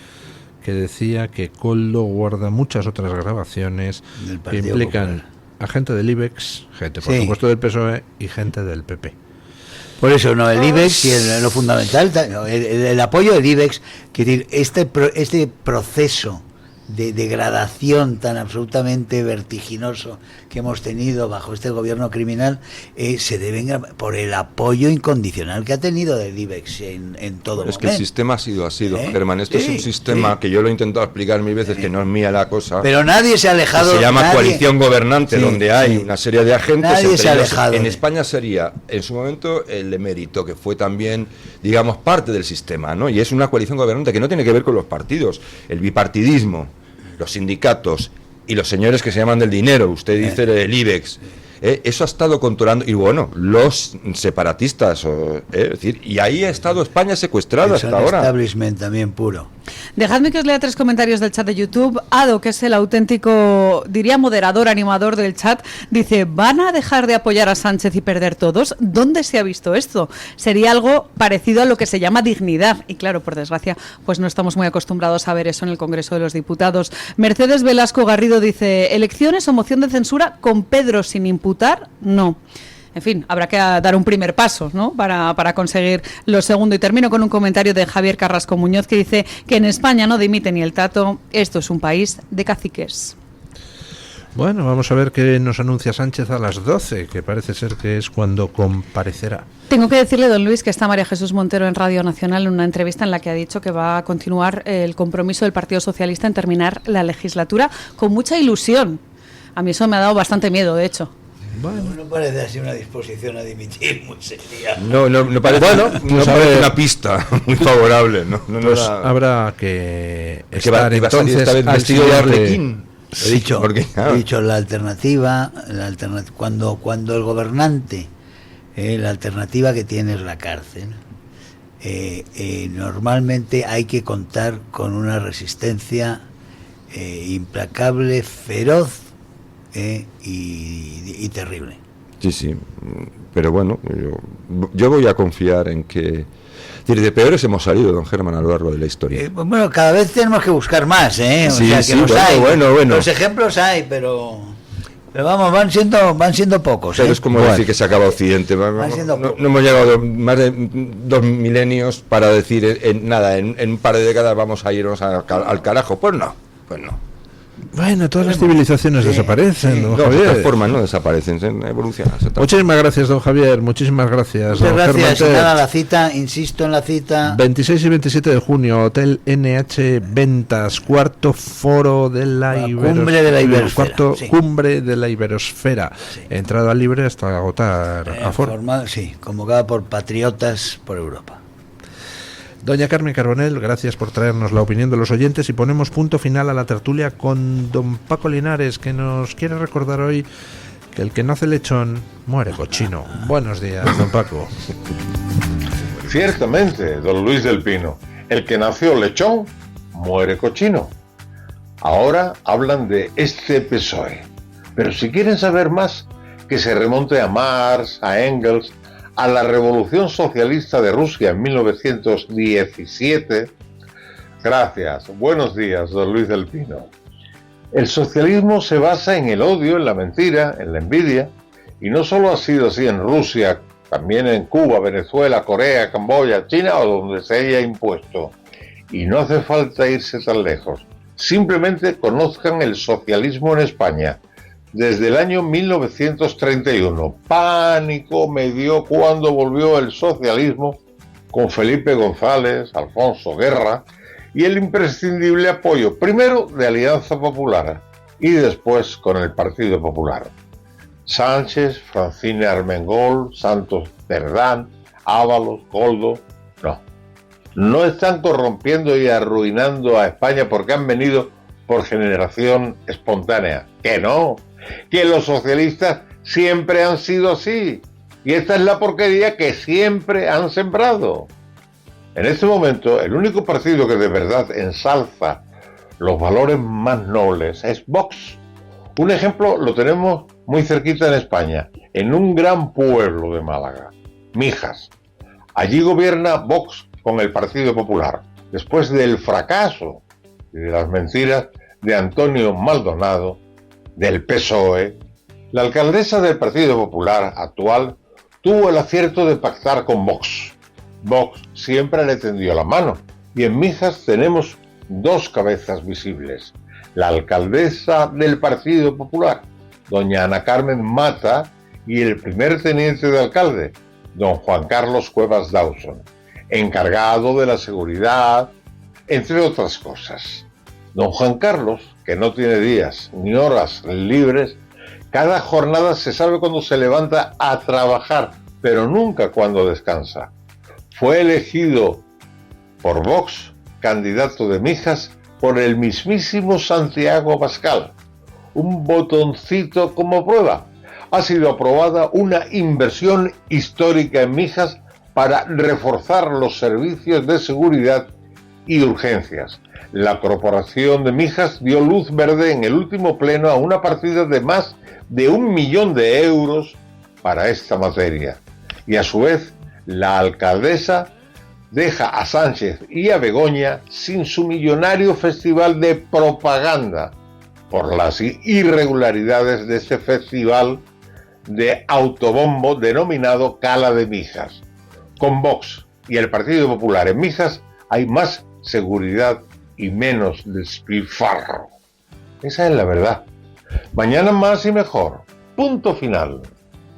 [SPEAKER 4] que decía que Koldo guarda muchas otras grabaciones que implican Popular a gente del IBEX, gente por supuesto del PSOE y gente del PP.
[SPEAKER 5] Por eso no, el IBEX y lo fundamental, el apoyo del IBEX, quiere decir, este proceso de degradación tan absolutamente vertiginoso que hemos tenido bajo este gobierno criminal se deben por el apoyo incondicional que ha tenido del IBEX en todo momento.
[SPEAKER 2] Es que el sistema ha sido así, don Germán. Esto es un sistema que yo lo he intentado explicar mil veces, que no es mía la cosa.
[SPEAKER 5] Pero nadie se ha alejado.
[SPEAKER 2] Se llama coalición gobernante, donde hay una serie de agentes.
[SPEAKER 5] Nadie se ha alejado.
[SPEAKER 2] En España sería, en su momento, el emérito, que fue también, digamos, parte del sistema, ¿no? Y es una coalición gobernante que no tiene que ver con los partidos. El bipartidismo, los sindicatos y los señores que se llaman del dinero, usted dice el IBEX, eso ha estado controlando, y bueno, los separatistas, es decir, y ahí ha estado España secuestrada hasta ahora.
[SPEAKER 5] Establishment también puro.
[SPEAKER 14] Dejadme que os lea 3 comentarios del chat de YouTube. Ado, que es el auténtico, diría moderador, animador del chat, dice: ¿van a dejar de apoyar a Sánchez y perder todos? ¿Dónde se ha visto esto? Sería algo parecido a lo que se llama dignidad. Y claro, por desgracia, pues no estamos muy acostumbrados a ver eso en el Congreso de los Diputados. Mercedes Velasco Garrido dice: ¿elecciones o moción de censura con Pedro sin imputar? No. En fin, habrá que dar un primer paso, ¿no?, para conseguir lo segundo. Y termino con un comentario de Javier Carrasco Muñoz, que dice que en España no dimite ni el tato, esto es un país de caciques.
[SPEAKER 4] Bueno, vamos a ver qué nos anuncia Sánchez a las 12, que parece ser que es cuando comparecerá.
[SPEAKER 14] Tengo que decirle, don Luis, que está María Jesús Montero en Radio Nacional en una entrevista en la que ha dicho que va a continuar el compromiso del Partido Socialista en terminar la legislatura con mucha ilusión. A mí eso me ha dado bastante miedo, de hecho.
[SPEAKER 5] Bueno. No parece así una disposición a dimitir muy seria.
[SPEAKER 2] No parece, no parece una pista muy favorable.
[SPEAKER 4] Pues habrá que
[SPEAKER 2] estar entonces esta vez vestido de Arlequín.
[SPEAKER 5] He dicho la alternativa, cuando el gobernante, la alternativa que tiene es la cárcel, normalmente hay que contar con una resistencia implacable, feroz, y terrible.
[SPEAKER 2] Sí, pero bueno, yo voy a confiar en que... De peores hemos salido, don Germán, a lo largo de la historia.
[SPEAKER 5] Bueno, cada vez tenemos que buscar más,
[SPEAKER 2] Sí,
[SPEAKER 5] o sea, que
[SPEAKER 2] bueno.
[SPEAKER 5] Los ejemplos hay, pero vamos, van siendo pocos.
[SPEAKER 2] Pero es como decir que se acaba Occidente. No hemos llegado más de 2 milenios para decir, en un par de décadas vamos a irnos al carajo. Pues no.
[SPEAKER 4] Bueno, todas las civilizaciones desaparecen, don Javier.
[SPEAKER 2] De todas formas no desaparecen, evolucionan.
[SPEAKER 4] Muchísimas gracias, don Javier, muchísimas gracias.
[SPEAKER 5] Muchas gracias. Nada, la cita, insisto en la cita.
[SPEAKER 4] 26 y 27 de junio, Hotel NH Ventas, cuarto foro de la
[SPEAKER 5] Cumbre de la Iberosfera.
[SPEAKER 4] Cumbre de la Iberosfera. Sí. Entrada libre hasta agotar aforo.
[SPEAKER 5] Convocada por patriotas por Europa.
[SPEAKER 4] Doña Carmen Carbonell, gracias por traernos la opinión de los oyentes y ponemos punto final a la tertulia con don Paco Linares, que nos quiere recordar hoy que el que nace lechón muere cochino. Buenos días, don Paco.
[SPEAKER 15] Ciertamente, don Luis del Pino, el que nació lechón muere cochino. Ahora hablan de este PSOE, pero si quieren saber más, que se remonte a Marx, a Engels, a la Revolución Socialista de Rusia en 1917. Gracias. Buenos días, don Luis del Pino. El socialismo se basa en el odio, en la mentira, en la envidia, y no solo ha sido así en Rusia, también en Cuba, Venezuela, Corea, Camboya, China o donde se haya impuesto. Y no hace falta irse tan lejos. Simplemente conozcan el socialismo en España. Desde el año 1931, pánico me dio cuando volvió el socialismo con Felipe González, Alfonso Guerra y el imprescindible apoyo, primero de Alianza Popular y después con el Partido Popular. Sánchez, Francine Armengol, Santos Cerdán, Ábalos, Koldo, no están corrompiendo y arruinando a España porque han venido por generación espontánea, que no. Que los socialistas siempre han sido así y esta es la porquería que siempre han sembrado. En este momento el único partido que de verdad ensalza los valores más nobles es Vox. Un ejemplo lo tenemos muy cerquita en España, en un gran pueblo de Málaga, Mijas. Allí gobierna Vox con el Partido Popular, después del fracaso y de las mentiras de Antonio Maldonado, del PSOE. La alcaldesa del Partido Popular actual tuvo el acierto de pactar con Vox. Vox siempre le tendió la mano y en Mijas tenemos 2 cabezas visibles. La alcaldesa del Partido Popular, doña Ana Carmen Mata, y el primer teniente de alcalde, don Juan Carlos Cuevas Dawson, encargado de la seguridad, entre otras cosas. Don Juan Carlos, que no tiene días ni horas libres, cada jornada se sabe cuándo se levanta a trabajar, pero nunca cuándo descansa. Fue elegido por Vox, candidato de Mijas, por el mismísimo Santiago Abascal. Un botoncito como prueba. Ha sido aprobada una inversión histórica en Mijas para reforzar los servicios de seguridad y urgencias. La Corporación de Mijas dio luz verde en el último pleno a una partida de más de 1 millón de euros para esta materia. Y a su vez, la alcaldesa deja a Sánchez y a Begoña sin su millonario festival de propaganda por las irregularidades de este festival de autobombo denominado Cala de Mijas. Con Vox y el Partido Popular en Mijas hay más seguridad y menos despilfarro. Esa es la verdad. Mañana más y mejor. Punto final.